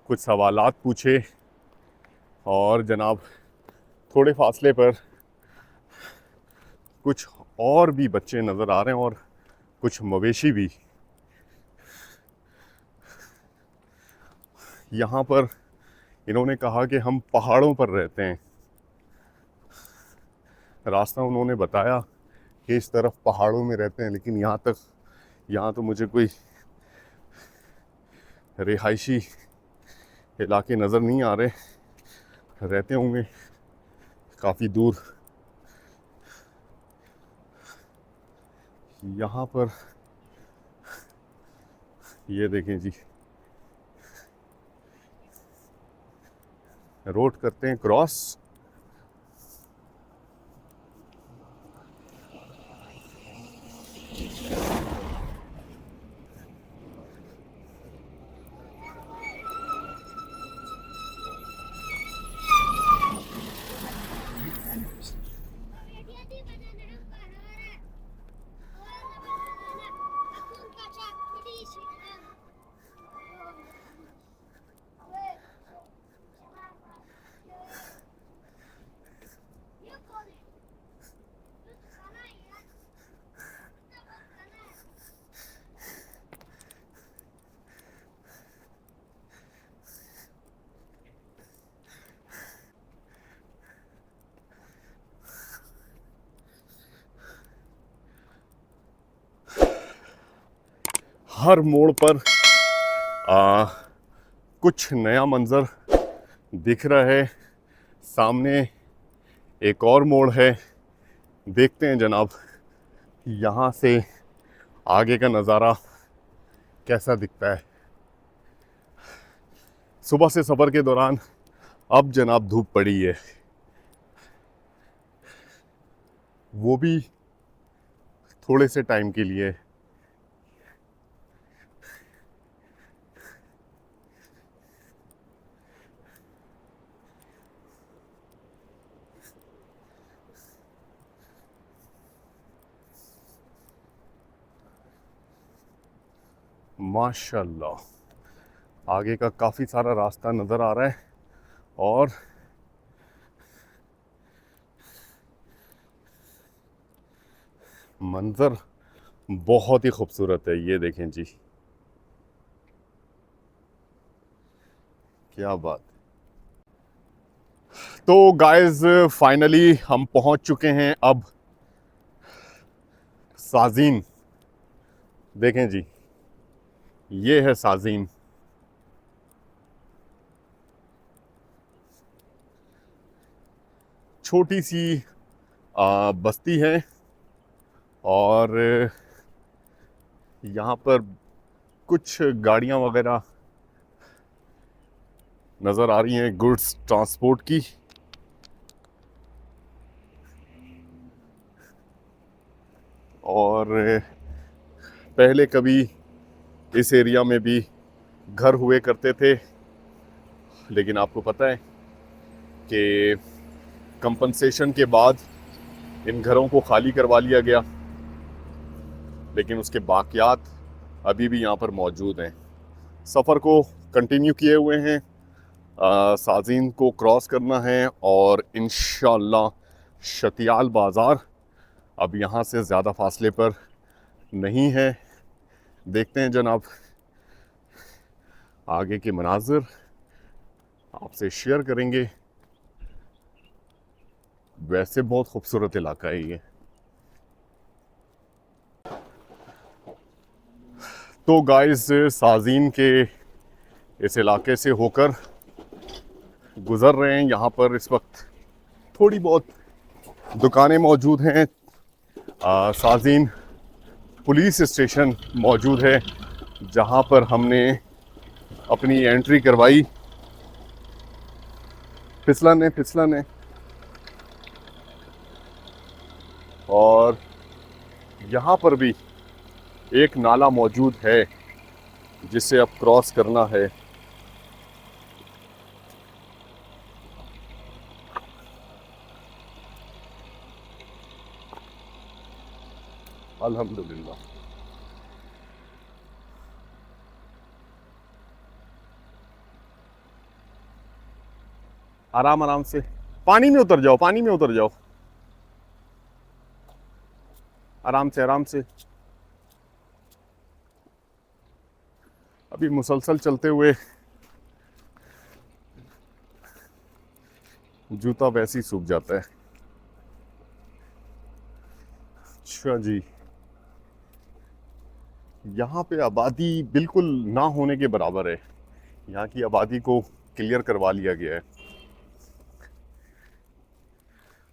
कुछ सवालात पूछे। और जनाब थोड़े फासले पर कुछ और भी बच्चे नज़र आ रहे हैं और कुछ मवेशी भी। यहाँ पर इन्होंने कहा कि हम पहाड़ों पर रहते हैं। रास्ता उन्होंने बताया कि इस तरफ पहाड़ों में रहते हैं, लेकिन यहाँ तो मुझे कोई रिहायशी इलाके नज़र नहीं आ रहे। रहते होंगे काफ़ी दूर। यहाँ पर ये देखें जी, रोड करते हैं क्रॉस। हर मोड़ पर कुछ नया मंज़र दिख रहा है। सामने एक और मोड़ है, देखते हैं जनाब यहाँ से आगे का नज़ारा कैसा दिखता है। सुबह से सफ़र के दौरान अब जनाब धूप पड़ी है, वो भी थोड़े से टाइम के लिए। माशाल्लाह, आगे का काफ़ी सारा रास्ता नज़र आ रहा है और मंज़र बहुत ही खूबसूरत है। ये देखें जी, क्या बात। तो गाइस फाइनली हम पहुंच चुके हैं अब साजीन। देखें जी, ये है साजीन। छोटी सी बस्ती है और यहाँ पर कुछ गाड़ियाँ वगैरह नज़र आ रही हैं गुड्स ट्रांसपोर्ट की। और पहले कभी इस एरिया में भी घर हुए करते थे, लेकिन आपको पता है कि कंपनसेशन के बाद इन घरों को खाली करवा लिया गया, लेकिन उसके बाकियात अभी भी यहाँ पर मौजूद हैं। सफ़र को कंटिन्यू किए हुए हैं, साजीन को क्रॉस करना है और इंशाअल्लाह शतियाल बाज़ार अब यहाँ से ज़्यादा फासले पर नहीं है। देखते हैं जनाब, आगे के मनाज़िर आपसे शेयर करेंगे। वैसे बहुत खूबसूरत इलाका है ये। तो गाइस साजीन के इस इलाके से होकर गुज़र रहे हैं। यहाँ पर इस वक्त थोड़ी बहुत दुकानें मौजूद हैं। साजीन पुलिस स्टेशन मौजूद है जहाँ पर हमने अपनी एंट्री करवाई। फिसलन है और यहाँ पर भी एक नाला मौजूद है जिसे अब क्रॉस करना है। अल्हम्दुलिल्लाह। आराम आराम से पानी में उतर जाओ, पानी में उतर जाओ, आराम से आराम से। अभी मुसलसल चलते हुए जूता वैसे ही सूख जाता है। अच्छा जी, यहाँ पे आबादी बिल्कुल ना होने के बराबर है। यहाँ की आबादी को क्लियर करवा लिया गया है।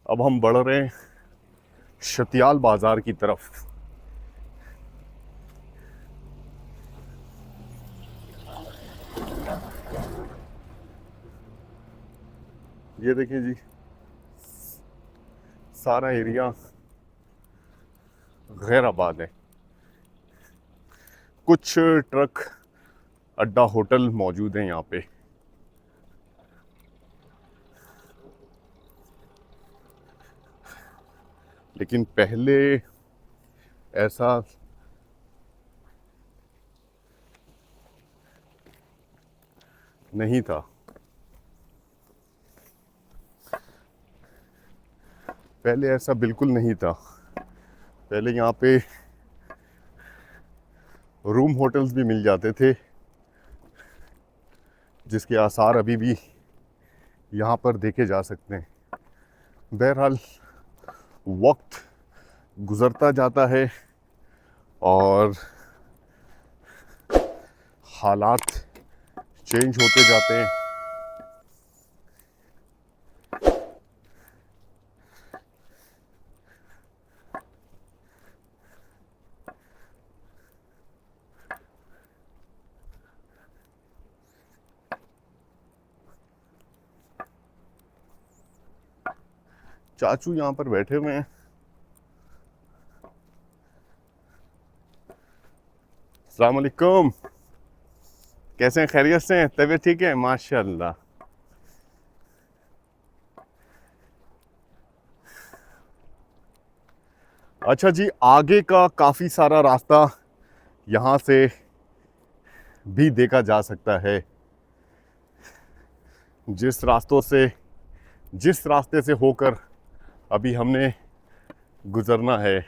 अब हम बढ़ रहे हैं शतियाल बाज़ार की तरफ। ये देखिए जी, सारा एरिया गैर आबाद है। कुछ ट्रक अड्डा होटल मौजूद हैं यहाँ पे। लेकिन पहले ऐसा नहीं था। पहले ऐसा बिल्कुल नहीं था। पहले यहाँ पे रूम होटल्स भी मिल जाते थे, जिसके आसार अभी भी यहाँ पर देखे जा सकते हैं। बहरहाल वक्त गुज़रता जाता है और हालात चेंज होते जाते हैं। चाचू यहाँ पर बैठे हुए हैं। अस्सलाम वालेकुम, कैसे हैं? खैरियत से हैं? तबीयत ठीक है? माशाल्लाह। अच्छा जी, आगे का काफ़ी सारा रास्ता यहाँ से भी देखा जा सकता है। जिस रास्ते से होकर अभी हमने गुजरना है,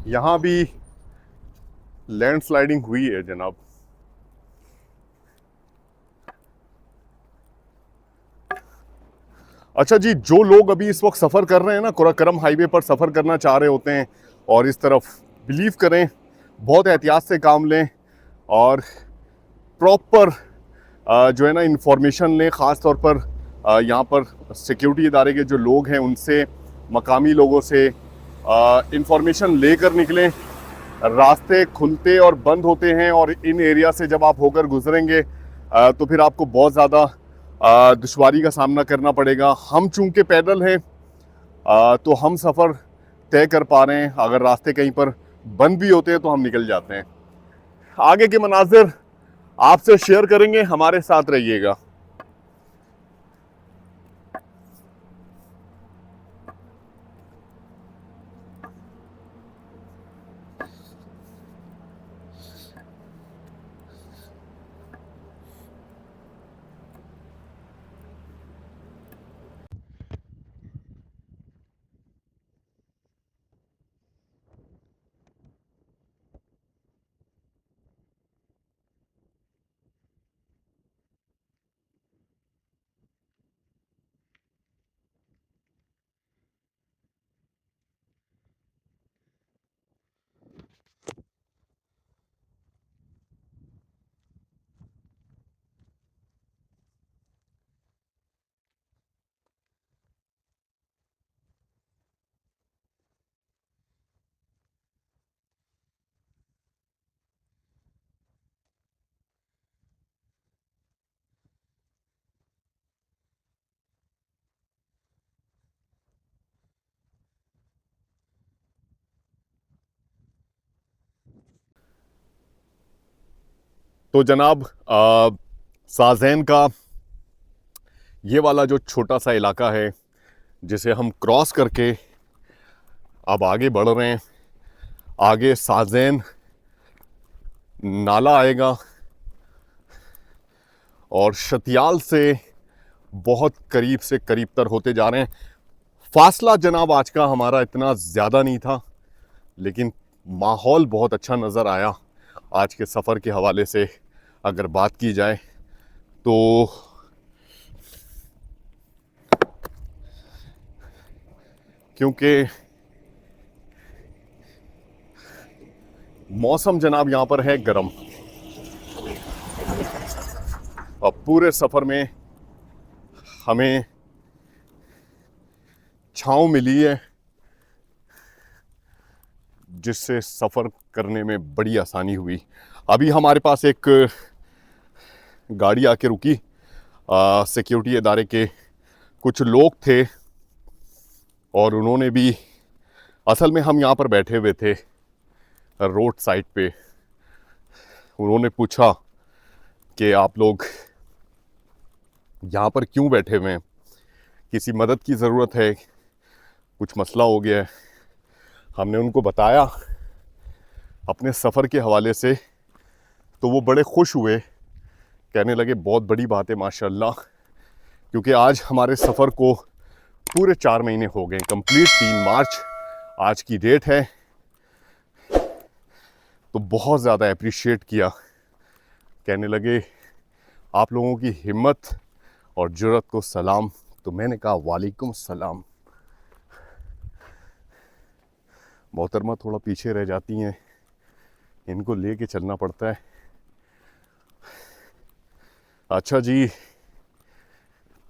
यहाँ भी लैंडस्लाइडिंग हुई है जनाब। अच्छा जी, जो लोग अभी इस वक्त सफ़र कर रहे हैं ना, कुराकरम हाईवे पर सफ़र करना चाह रहे होते हैं और इस तरफ, बिलीव करें, बहुत एहतियात से काम लें और प्रॉपर जो है ना इंफॉर्मेशन लें। ख़ास तौर पर यहाँ पर सिक्योरिटी इदारे के जो लोग हैं उनसे, मकामी लोगों से इंफॉर्मेशन लेकर निकलें। रास्ते खुलते और बंद होते हैं और इन एरिया से जब आप होकर गुजरेंगे तो फिर आपको बहुत ज़्यादा दुश्वारी का सामना करना पड़ेगा। हम चूंकि पैदल हैं तो हम सफ़र तय कर पा रहे हैं। अगर रास्ते कहीं पर बंद भी होते हैं तो हम निकल जाते हैं। आगे के मनाजिर आपसे शेयर करेंगे, हमारे साथ रहिएगा। तो जनाब, साज़ेन का ये वाला जो छोटा सा इलाका है जिसे हम क्रॉस करके अब आगे बढ़ रहे हैं, आगे साज़ेन नाला आएगा और शतियाल से बहुत करीब से करीब तर होते जा रहे हैं। फासला जनाब आज का हमारा इतना ज़्यादा नहीं था, लेकिन माहौल बहुत अच्छा नज़र आया। आज के सफ़र के हवाले से अगर बात की जाए तो क्योंकि मौसम जनाब यहाँ पर है गर्म और पूरे सफ़र में हमें छाँव मिली है जिससे सफ़र करने में बड़ी आसानी हुई। अभी हमारे पास एक गाड़ी आके रुकी, सिक्योरिटी इदारे के कुछ लोग थे और उन्होंने भी, असल में हम यहाँ पर बैठे हुए थे रोड साइड पे, उन्होंने पूछा कि आप लोग यहाँ पर क्यों बैठे हुए हैं, किसी मदद की ज़रूरत है, कुछ मसला हो गया है। हमने उनको बताया अपने सफ़र के हवाले से, तो वो बड़े खुश हुए, कहने लगे बहुत बड़ी बात है माशाल्लाह, क्योंकि आज हमारे सफ़र को पूरे 4 महीने हो गए कंप्लीट। 3 मार्च आज की डेट है। तो बहुत ज़्यादा अप्रिशिएट किया, कहने लगे आप लोगों की हिम्मत और जुर्रत को सलाम। तो मैंने कहा वालेकुम सलाम। मोहतरमा थोड़ा पीछे रह जाती हैं, इनको लेके चलना पड़ता है। अच्छा जी,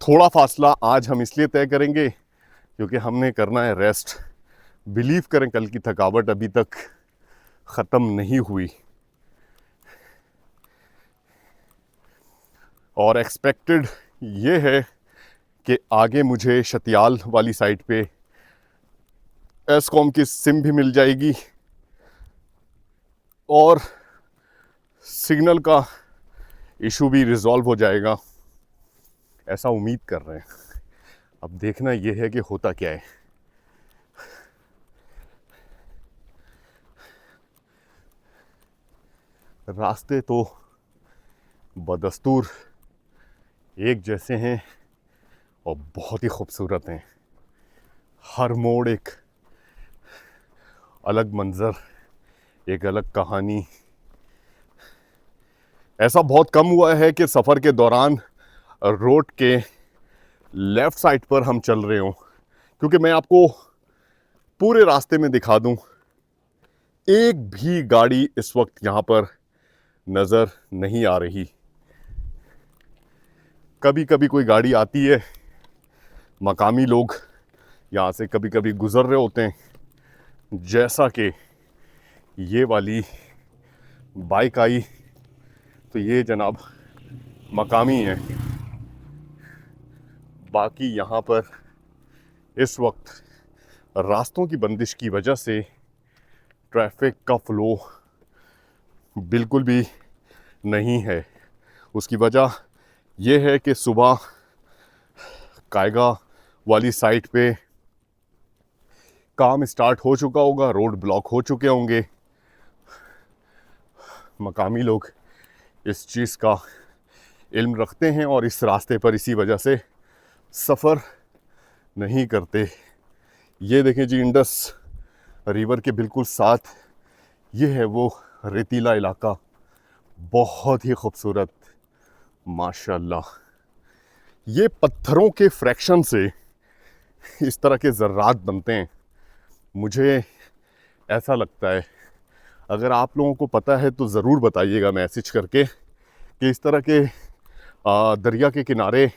थोड़ा फासला आज हम इसलिए तय करेंगे क्योंकि हमने करना है रेस्ट। बिलीव करें, कल की थकावट अभी तक ख़त्म नहीं हुई और एक्सपेक्टेड ये है कि आगे मुझे शतियाल वाली साइड पे एसकॉम की सिम भी मिल जाएगी और सिग्नल का इशू भी रिजॉल्व हो जाएगा, ऐसा उम्मीद कर रहे हैं। अब देखना यह है कि होता क्या है। रास्ते तो बदस्तूर एक जैसे हैं और बहुत ही खूबसूरत हैं। हर मोड़ एक अलग मंज़र, एक अलग कहानी। ऐसा बहुत कम हुआ है कि सफ़र के दौरान रोड के लेफ़्ट साइड पर हम चल रहे हों, क्योंकि मैं आपको पूरे रास्ते में दिखा दूं, एक भी गाड़ी इस वक्त यहाँ पर नज़र नहीं आ रही। कभी कभी कोई गाड़ी आती है, मकामी लोग यहाँ से कभी कभी गुज़र रहे होते हैं, जैसा कि ये वाली बाइक आई तो ये जनाब मकामी है। बाकी यहाँ पर इस वक्त रास्तों की बंदिश की वजह से ट्रैफिक का फ़्लो बिल्कुल भी नहीं है। उसकी वजह यह है कि सुबह कायगा वाली साइड पे काम स्टार्ट हो चुका होगा, रोड ब्लॉक हो चुके होंगे। मकामी लोग इस चीज़ का इल्म रखते हैं और इस रास्ते पर इसी वजह से सफ़र नहीं करते। ये देखें जी, इंडस रिवर के बिल्कुल साथ ये है वो रेतीला इलाका, बहुत ही खूबसूरत माशाल्लाह। ये पत्थरों के फ्रैक्शन से इस तरह के ज़र्रात बनते हैं। मुझे ऐसा लगता है, अगर आप लोगों को पता है तो ज़रूर बताइएगा मैसेज करके कि इस तरह के दरिया के किनारे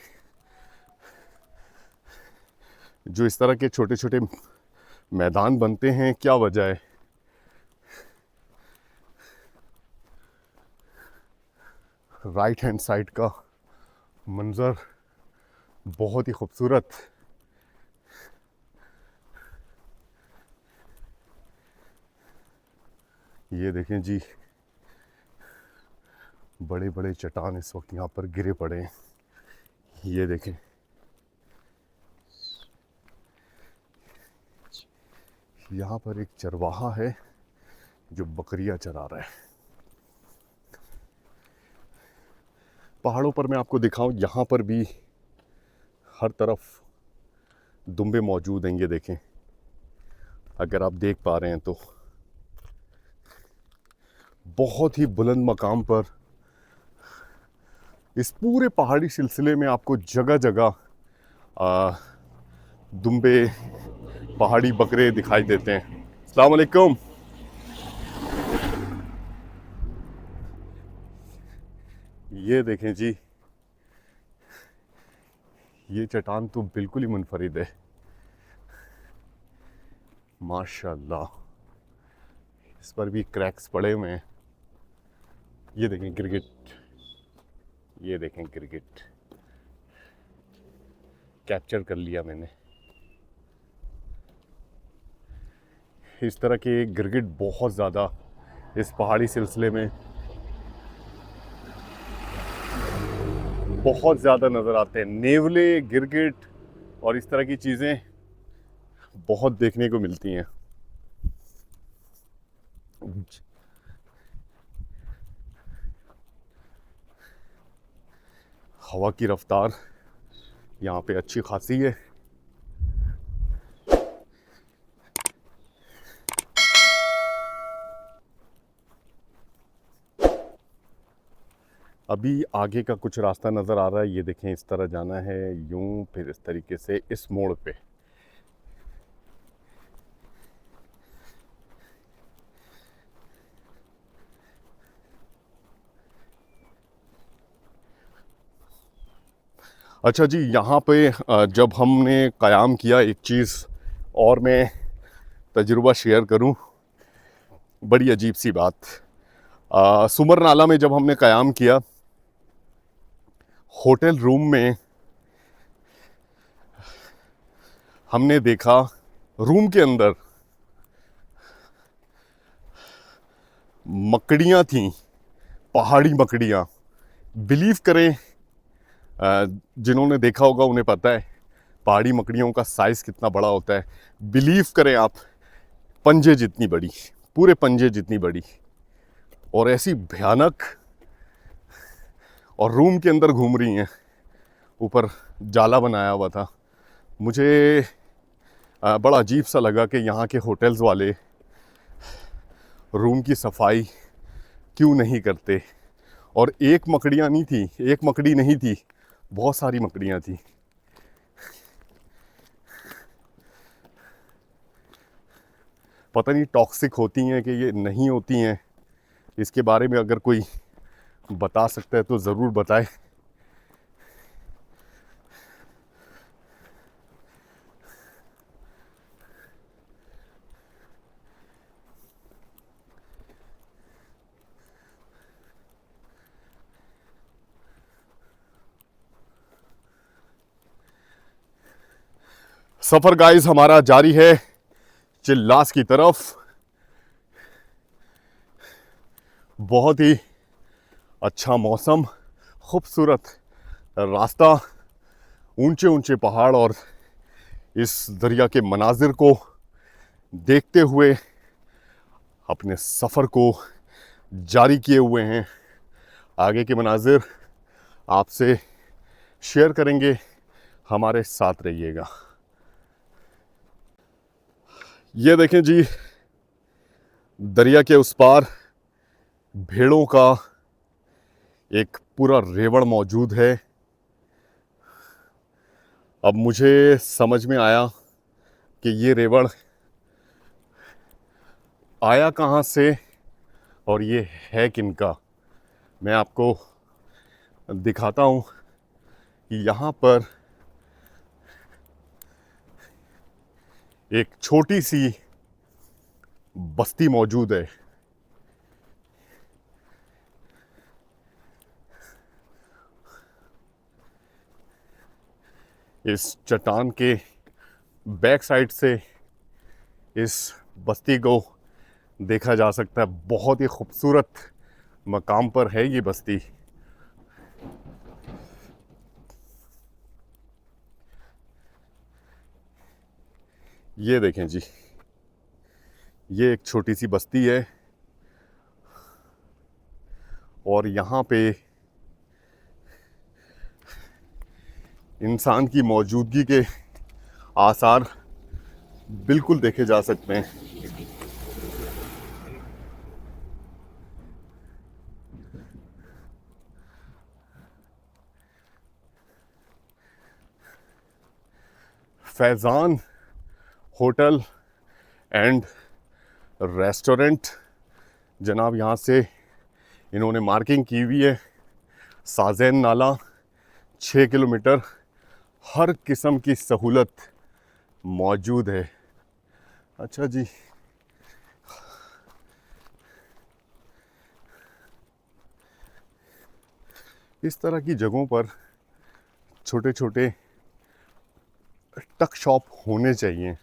जो इस तरह के छोटे छोटे मैदान बनते हैं, क्या वजह है। राइट हैंड साइड का मंज़र बहुत ही खूबसूरत। ये देखें जी, बड़े बड़े चट्टान इस वक्त यहाँ पर गिरे पड़े हैं। ये देखें, यहाँ पर एक चरवाहा है जो बकरियां चरा रहा है। पहाड़ों पर मैं आपको दिखाऊं, यहाँ पर भी हर तरफ दुम्बे मौजूद हैं। ये देखें, अगर आप देख पा रहे हैं तो बहुत ही बुलंद मकाम पर इस पूरे पहाड़ी सिलसिले में आपको जगह जगह दुम्बे, पहाड़ी बकरे दिखाई देते हैं। अस्सलाम वालेकुम। ये देखें जी, ये चट्टान तो बिल्कुल ही मुनफरिद है माशाल्लाह। इस पर भी क्रैक्स पड़े हुए हैं। ये देखें गिरगिट, ये देखें गिरगिट, कैप्चर कर लिया मैंने। इस तरह के गिरगिट बहुत ज़्यादा इस पहाड़ी सिलसिले में बहुत ज़्यादा नज़र आते हैं। नेवले, गिरगिट और इस तरह की चीज़ें बहुत देखने को मिलती हैं। हवा की रफ्तार यहाँ पे अच्छी खासी है। अभी आगे का कुछ रास्ता नज़र आ रहा है। ये देखें, इस तरह जाना है, यूं, फिर इस तरीके से इस मोड़ पे। अच्छा जी, यहाँ पे जब हमने क़याम किया, एक चीज़ और मैं तजुर्बा शेयर करूँ, बड़ी अजीब सी बात। सुमर नाला में जब हमने क़याम किया, होटल रूम में हमने देखा रूम के अंदर मकड़ियाँ थीं, पहाड़ी मकड़ियाँ। बिलीव करें, जिन्होंने देखा होगा उन्हें पता है पहाड़ी मकड़ियों का साइज़ कितना बड़ा होता है। बिलीव करें आप, पंजे जितनी बड़ी, पूरे पंजे जितनी बड़ी, और ऐसी भयानक, और रूम के अंदर घूम रही हैं। ऊपर जाला बनाया हुआ था। मुझे बड़ा अजीब सा लगा कि यहाँ के होटल्स वाले रूम की सफाई क्यों नहीं करते। और एक मकड़ियाँ नहीं थी, एक मकड़ी नहीं थी, बहुत सारी मकड़ियाँ थी। पता नहीं टॉक्सिक होती हैं कि ये नहीं होती हैं, इसके बारे में अगर कोई बता सकता है तो ज़रूर बताए। सफ़र गाइस हमारा जारी है चिल्लास की तरफ। बहुत ही अच्छा मौसम, खूबसूरत रास्ता, ऊंचे ऊंचे पहाड़ और इस दरिया के मनाजिर को देखते हुए अपने सफ़र को जारी किए हुए हैं। आगे के मनाजिर आपसे शेयर करेंगे, हमारे साथ रहिएगा। ये देखें जी, दरिया के उस पार भेड़ों का एक पूरा रेवड़ मौजूद है। अब मुझे समझ में आया कि ये रेवड़ आया कहाँ से और ये है किनका। मैं आपको दिखाता हूँ कि यहाँ पर एक छोटी सी बस्ती मौजूद है। इस चट्टान के बैक साइड से इस बस्ती को देखा जा सकता है। बहुत ही खूबसूरत मकाम पर है ये बस्ती। ये देखें जी, ये एक छोटी सी बस्ती है और यहाँ पे इंसान की मौजूदगी के आसार बिल्कुल देखे जा सकते हैं। फैज़ान होटल एंड रेस्टोरेंट जनाब, यहाँ से इन्होंने मार्किंग की हुई है। साज़ेन नाला 6 किलोमीटर, हर किस्म की सहूलत मौजूद है। अच्छा जी, इस तरह की जगहों पर छोटे छोटे टक शॉप होने चाहिए।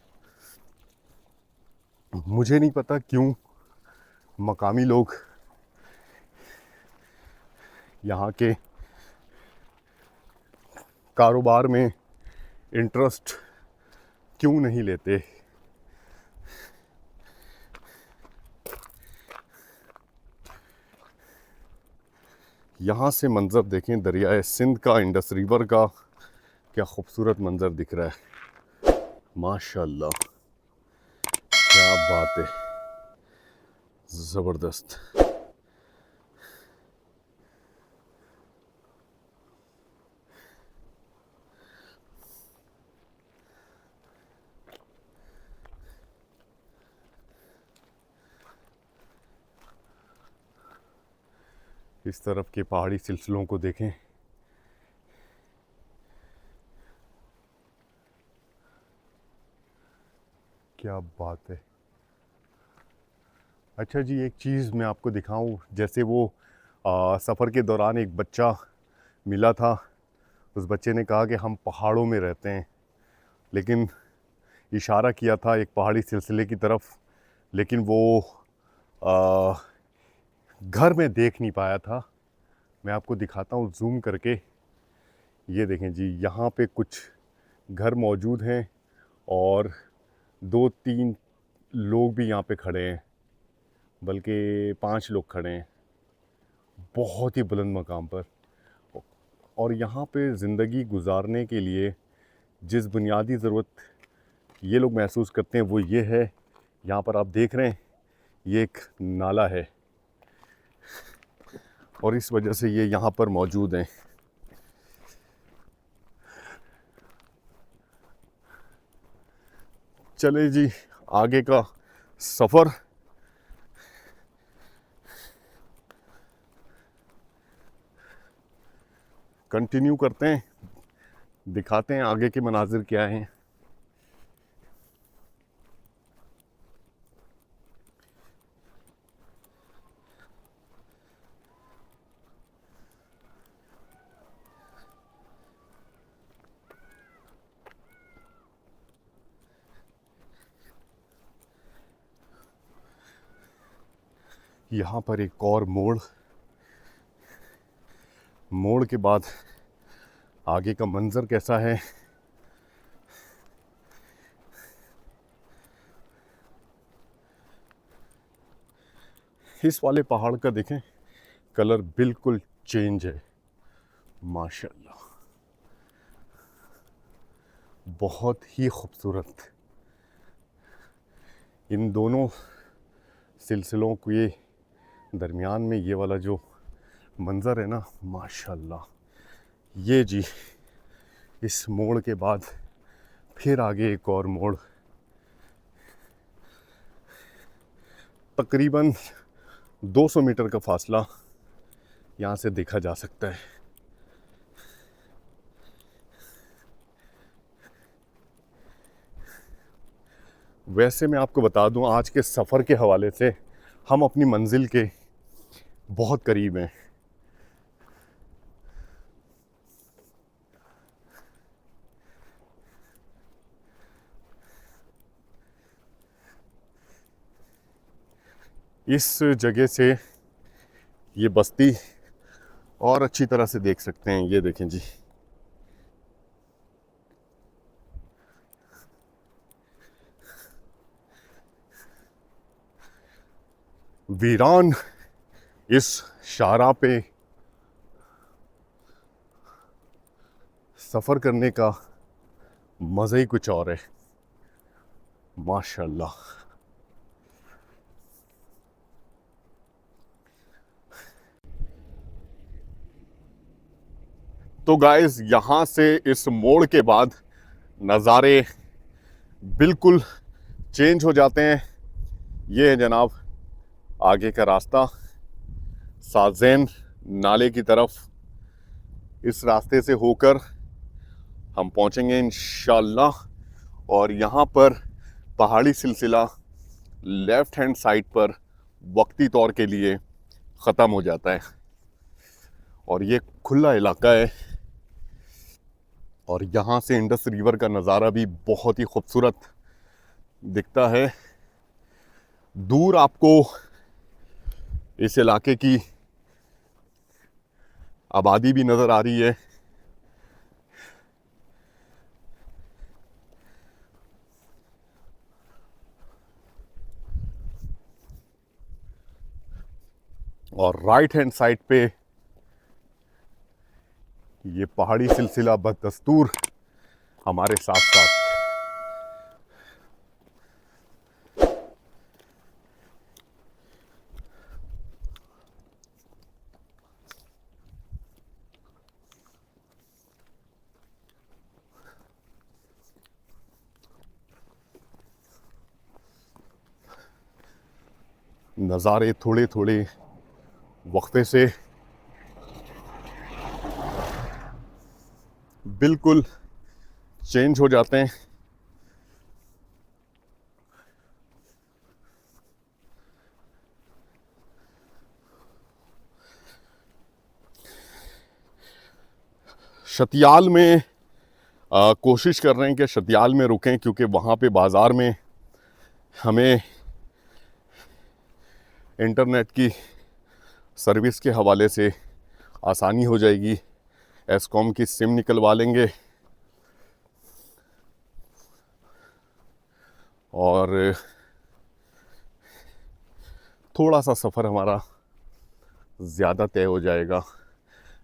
मुझे नहीं पता क्यों मकामी लोग यहाँ के कारोबार में इंटरेस्ट क्यों नहीं लेते। यहाँ से मंज़र देखें, दरियाए सिंध का, इंडस रिवर का, क्या खूबसूरत मंज़र दिख रहा है। माशाल्लाह, क्या बात है, ज़बरदस्त। इस तरफ के पहाड़ी सिलसिलों को देखें, क्या बात है। अच्छा जी, एक चीज़ मैं आपको दिखाऊं, जैसे वो सफ़र के दौरान एक बच्चा मिला था, उस बच्चे ने कहा कि हम पहाड़ों में रहते हैं, लेकिन इशारा किया था एक पहाड़ी सिलसिले की तरफ, लेकिन वो आ, घर में देख नहीं पाया था। मैं आपको दिखाता हूँ जूम करके। ये देखें जी, यहाँ पे कुछ घर मौजूद हैं और 2-3 लोग भी यहाँ पे खड़े हैं, बल्कि 5 लोग खड़े हैं बहुत ही बुलंद मकाम पर। और यहाँ पे ज़िंदगी गुजारने के लिए जिस बुनियादी ज़रूरत ये लोग महसूस करते हैं वो ये है, यहाँ पर आप देख रहे हैं ये एक नाला है और इस वजह से ये यहाँ पर मौजूद हैं। चले जी, आगे का सफ़र कंटिन्यू करते हैं, दिखाते हैं आगे के मनाजिर क्या हैं। यहाँ पर एक और मोड़ के बाद आगे का मंजर कैसा है। इस वाले पहाड़ का देखें, कलर बिल्कुल चेंज है माशाल्लाह, बहुत ही खूबसूरत। इन दोनों सिलसिलों के दरमियान में ये वाला जो मंज़र है ना, माशाल्लाह। ये जी, इस मोड़ के बाद फिर आगे एक और मोड़, तकरीबन 200 मीटर का फासला यहाँ से देखा जा सकता है। वैसे मैं आपको बता दूं, आज के सफ़र के हवाले से हम अपनी मंजिल के बहुत करीब हैं। इस जगह से ये बस्ती और अच्छी तरह से देख सकते हैं। ये देखें जी, वीरान इस शाहराह पे सफ़र करने का मज़ा ही कुछ और है माशाल्लाह। तो गाइस, यहाँ से इस मोड़ के बाद नज़ारे बिल्कुल चेंज हो जाते हैं। ये है जनाब आगे का रास्ता साज़ेन नाले की तरफ। इस रास्ते से होकर हम पहुँचेंगे इंशाअल्लाह। और यहाँ पर पहाड़ी सिलसिला लेफ़्ट हैंड साइड पर वक्ती तौर के लिए ख़त्म हो जाता है और ये खुला इलाका है। और यहाँ से इंडस रिवर का नज़ारा भी बहुत ही खूबसूरत दिखता है। दूर आपको इस इलाके की आबादी भी नज़र आ रही है। और राइट हैंड साइड पे ये पहाड़ी सिलसिला बदस्तूर हमारे साथ साथ। नज़ारे थोड़े थोड़े वक्फे से बिल्कुल चेंज हो जाते हैं। शतियाल में कोशिश कर रहे हैं कि शतियाल में रुकें, क्योंकि वहाँ पे बाज़ार में हमें इंटरनेट की सर्विस के हवाले से आसानी हो जाएगी। एस्कॉम की सिम निकलवा लेंगे और थोड़ा सा सफ़र हमारा ज़्यादा तय हो जाएगा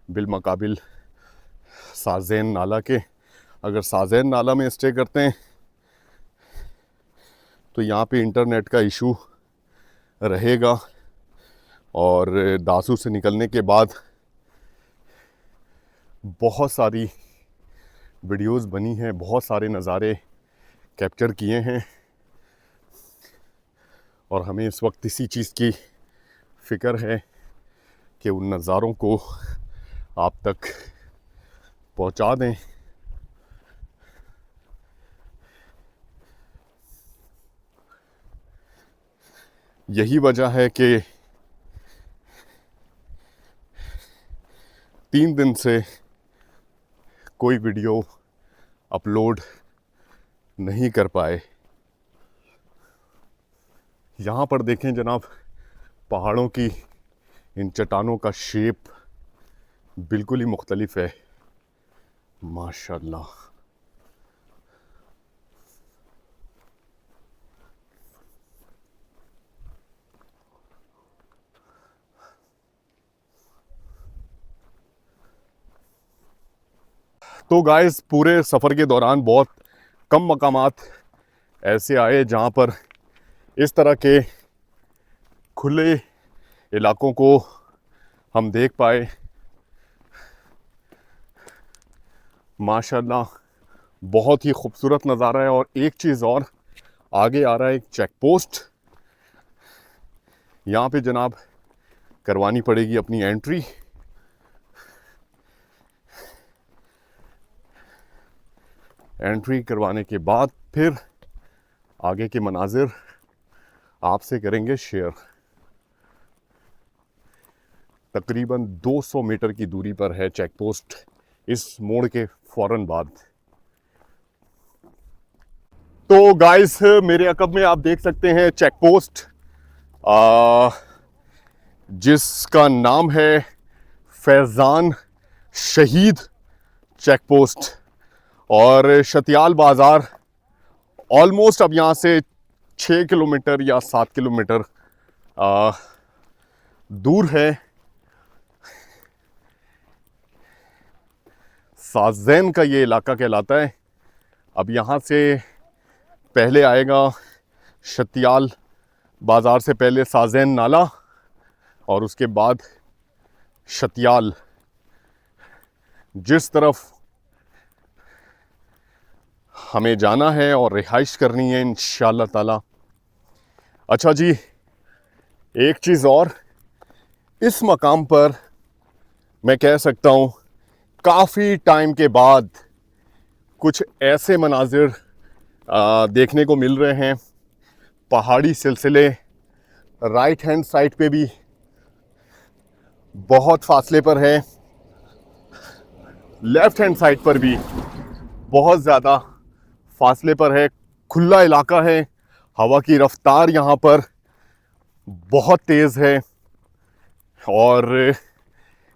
बिलमकाबिल साज़ेन नाला के। अगर साज़ेन नाला में स्टे करते हैं तो यहाँ पे इंटरनेट का इशू रहेगा, और दासू से निकलने के बाद बहुत सारी वीडियोस बनी हैं, बहुत सारे नज़ारे कैप्चर किए हैं, और हमें इस वक्त इसी चीज़ की फ़िक्र है कि उन नज़ारों को आप तक पहुंचा दें। यही वजह है कि 3 दिन से कोई वीडियो अपलोड नहीं कर पाए। यहाँ पर देखें जनाब, पहाड़ों की इन चट्टानों का शेप बिल्कुल ही मुख्तलिफ है, माशाल्लाह। तो गाइस, पूरे सफ़र के दौरान बहुत कम मकामात ऐसे आए जहाँ पर इस तरह के खुले इलाकों को हम देख पाए। माशाल्लाह बहुत ही खूबसूरत नज़ारा है। और एक चीज़ और, आगे आ रहा है एक चेक पोस्ट, यहाँ पे जनाब करवानी पड़ेगी अपनी एंट्री। एंट्री करवाने के बाद फिर आगे के मनाजिर आपसे करेंगे शेयर। तकरीबन 200 मीटर की दूरी पर है चेक पोस्ट, इस मोड़ के फ़ौरन बाद। तो गाइस, मेरे अकब में आप देख सकते हैं चेक पोस्ट, जिसका नाम है फैज़ान शहीद चेक पोस्ट। और शतियाल बाज़ार ऑलमोस्ट अब यहाँ से 6 किलोमीटर या 7 किलोमीटर दूर है। साज़ेन का ये इलाका कहलाता है। अब यहाँ से पहले आएगा शतियाल बाज़ार से पहले साज़ेन नाला, और उसके बाद शतियाल। जिस तरफ हमें जाना है और रिहाइश करनी है इंशाअल्लाह ताला। अच्छा जी, एक चीज़ और, इस मकाम पर मैं कह सकता हूँ काफ़ी टाइम के बाद कुछ ऐसे मनाजिर देखने को मिल रहे हैं। पहाड़ी सिलसिले राइट हैंड साइड पे भी बहुत फासले पर है, लेफ्ट हैंड साइड पर भी बहुत ज़्यादा फासले पर है। खुला इलाका है, हवा की रफ्तार यहाँ पर बहुत तेज़ है, और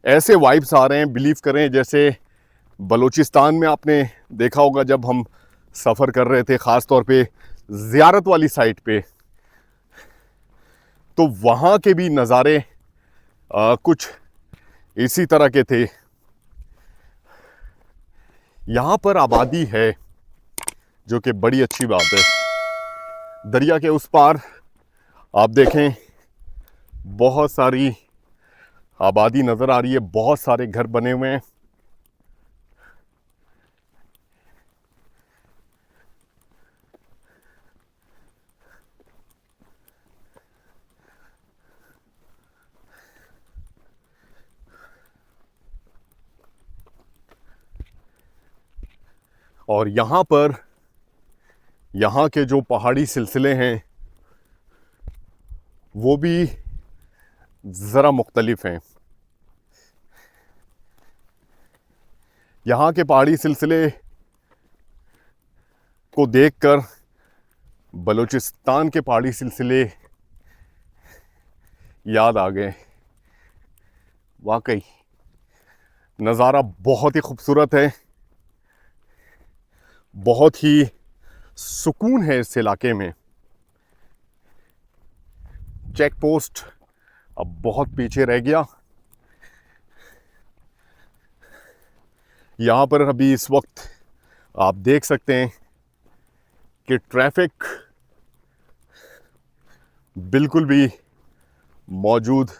ऐसे वाइब्स आ रहे हैं, बिलीव करें, जैसे बलूचिस्तान में आपने देखा होगा जब हम सफ़र कर रहे थे, ख़ास तौर पे ज़ियारत वाली साइड पे, तो वहाँ के भी नज़ारे कुछ इसी तरह के थे। यहाँ पर आबादी है, जो कि बड़ी अच्छी बात है। दरिया के उस पार आप देखें बहुत सारी आबादी नज़र आ रही है, बहुत सारे घर बने हुए हैं। और यहाँ पर यहाँ के जो पहाड़ी सिलसिले हैं वो भी ज़रा मुख्तलिफ हैं। यहाँ के पहाड़ी सिलसिले को देखकर बलूचिस्तान के पहाड़ी सिलसिले याद आ गए। वाकई नज़ारा बहुत ही खूबसूरत है, बहुत ही सुकून है इस इलाके में। चेक पोस्ट अब बहुत पीछे रह गया। यहाँ पर अभी इस वक्त आप देख सकते हैं कि ट्रैफिक बिल्कुल भी मौजूद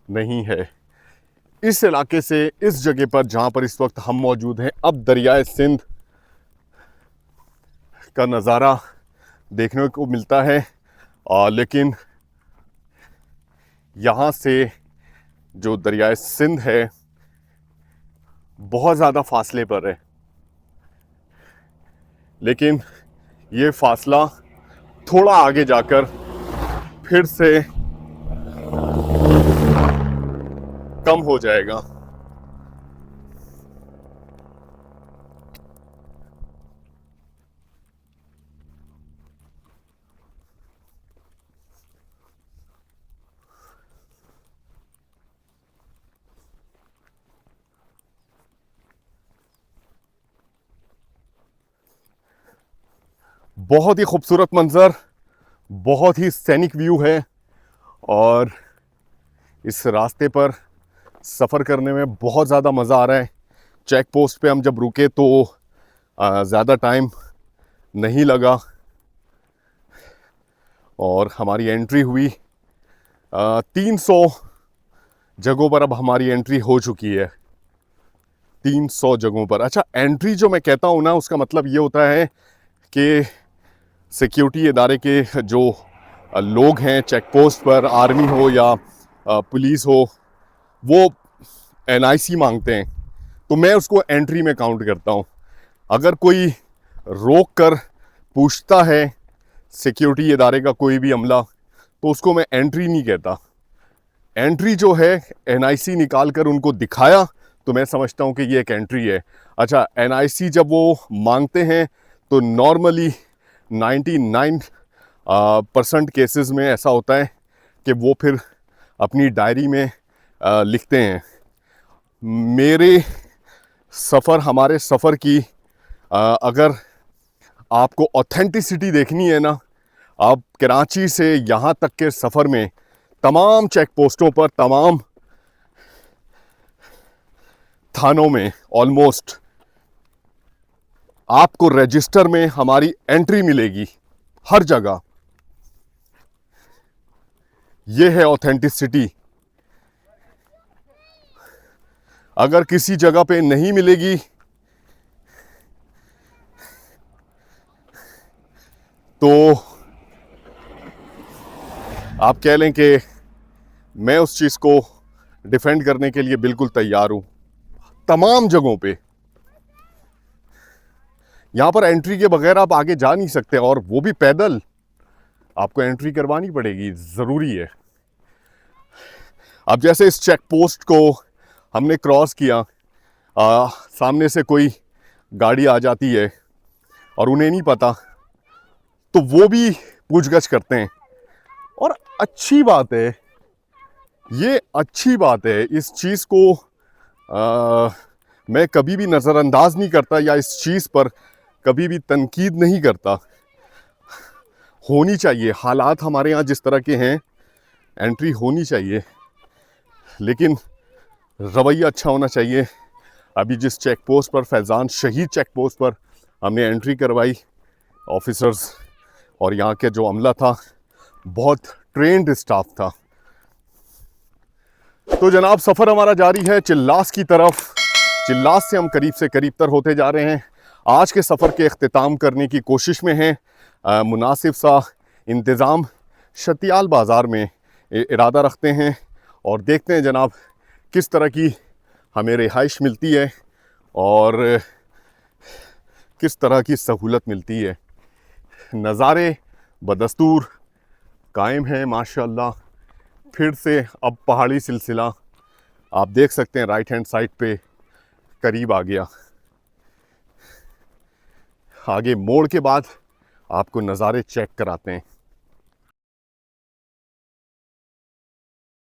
नहीं है। इस इलाके से, इस जगह पर जहाँ पर इस वक्त हम मौजूद हैं, अब दरियाए सिंध का नज़ारा देखने को मिलता है। लेकिन यहाँ से जो दरियाए सिंध है बहुत ज़्यादा फासले पर है, लेकिन ये फासला थोड़ा आगे जाकर फिर से कम हो जाएगा। बहुत ही खूबसूरत मंजर, बहुत ही सैनिक व्यू है और इस रास्ते पर सफ़र करने में बहुत ज़्यादा मज़ा आ रहा है। चेक पोस्ट पे हम जब रुके तो ज़्यादा टाइम नहीं लगा और हमारी एंट्री हुई। 300 जगहों पर अब हमारी एंट्री हो चुकी है, 300 जगहों पर। अच्छा, एंट्री जो मैं कहता हूँ ना, उसका मतलब ये होता है कि सिक्योरिटी इदारे के जो लोग हैं चेक पोस्ट पर, आर्मी हो या पुलिस हो, वो NIC मांगते हैं, तो मैं उसको एंट्री में काउंट करता हूँ। अगर कोई रोक कर पूछता है सिक्योरिटी इदारे का कोई भी अमला, तो उसको मैं एंट्री नहीं कहता। एंट्री जो है NIC निकाल कर उनको दिखाया तो मैं समझता हूँ कि ये एक एंट्री है। अच्छा, NIC जब वो मांगते हैं तो नॉर्मली 99% केसेस में ऐसा होता है कि वो फिर अपनी डायरी में लिखते हैं। हमारे सफ़र की अगर आपको ऑथेंटिसिटी देखनी है ना, आप कराची से यहाँ तक के सफ़र में तमाम चेक पोस्टों पर, तमाम थानों में ऑलमोस्ट आपको रजिस्टर में हमारी एंट्री मिलेगी हर जगह। ये है ऑथेंटिसिटी। अगर किसी जगह पे नहीं मिलेगी तो आप कह लें कि मैं उस चीज़ को डिफेंड करने के लिए बिल्कुल तैयार हूं। तमाम जगहों पे यहां पर एंट्री के बगैर आप आगे जा नहीं सकते, और वो भी पैदल। आपको एंट्री करवानी पड़ेगी, ज़रूरी है। अब जैसे इस चेक पोस्ट को हमने क्रॉस किया, सामने से कोई गाड़ी आ जाती है और उन्हें नहीं पता, तो वो भी पूछगछ करते हैं। और अच्छी बात है, ये अच्छी बात है। इस चीज़ को मैं कभी भी नज़रअंदाज नहीं करता या इस चीज़ पर कभी भी तनकीद नहीं करता। होनी चाहिए, हालात हमारे यहाँ जिस तरह के हैं, एंट्री होनी चाहिए, लेकिन रवैया अच्छा होना चाहिए। अभी जिस चेक पोस्ट पर, फैज़ान शहीद चेक पोस्ट पर हमने एंट्री करवाई, ऑफिसर्स और यहाँ के जो अमला था, बहुत ट्रेंड स्टाफ था। तो जनाब, सफ़र हमारा जारी है चिल्लास की तरफ। चिल्लास से हम करीब से करीब तर होते जा रहे हैं। आज के सफ़र के अख्तिताम करने की कोशिश में हैं। मुनासिब सा इंतज़ाम शतियाल बाज़ार में इरादा रखते हैं और देखते हैं जनाब किस तरह की हमें रिहाइश मिलती है और किस तरह की सहूलत मिलती है। नज़ारे बदस्तूर कायम हैं माशाअल्लाह। फिर से अब पहाड़ी सिलसिला आप देख सकते हैं, राइट हैंड साइड पे करीब आ गया। आगे मोड़ के बाद आपको नज़ारे चेक कराते हैं।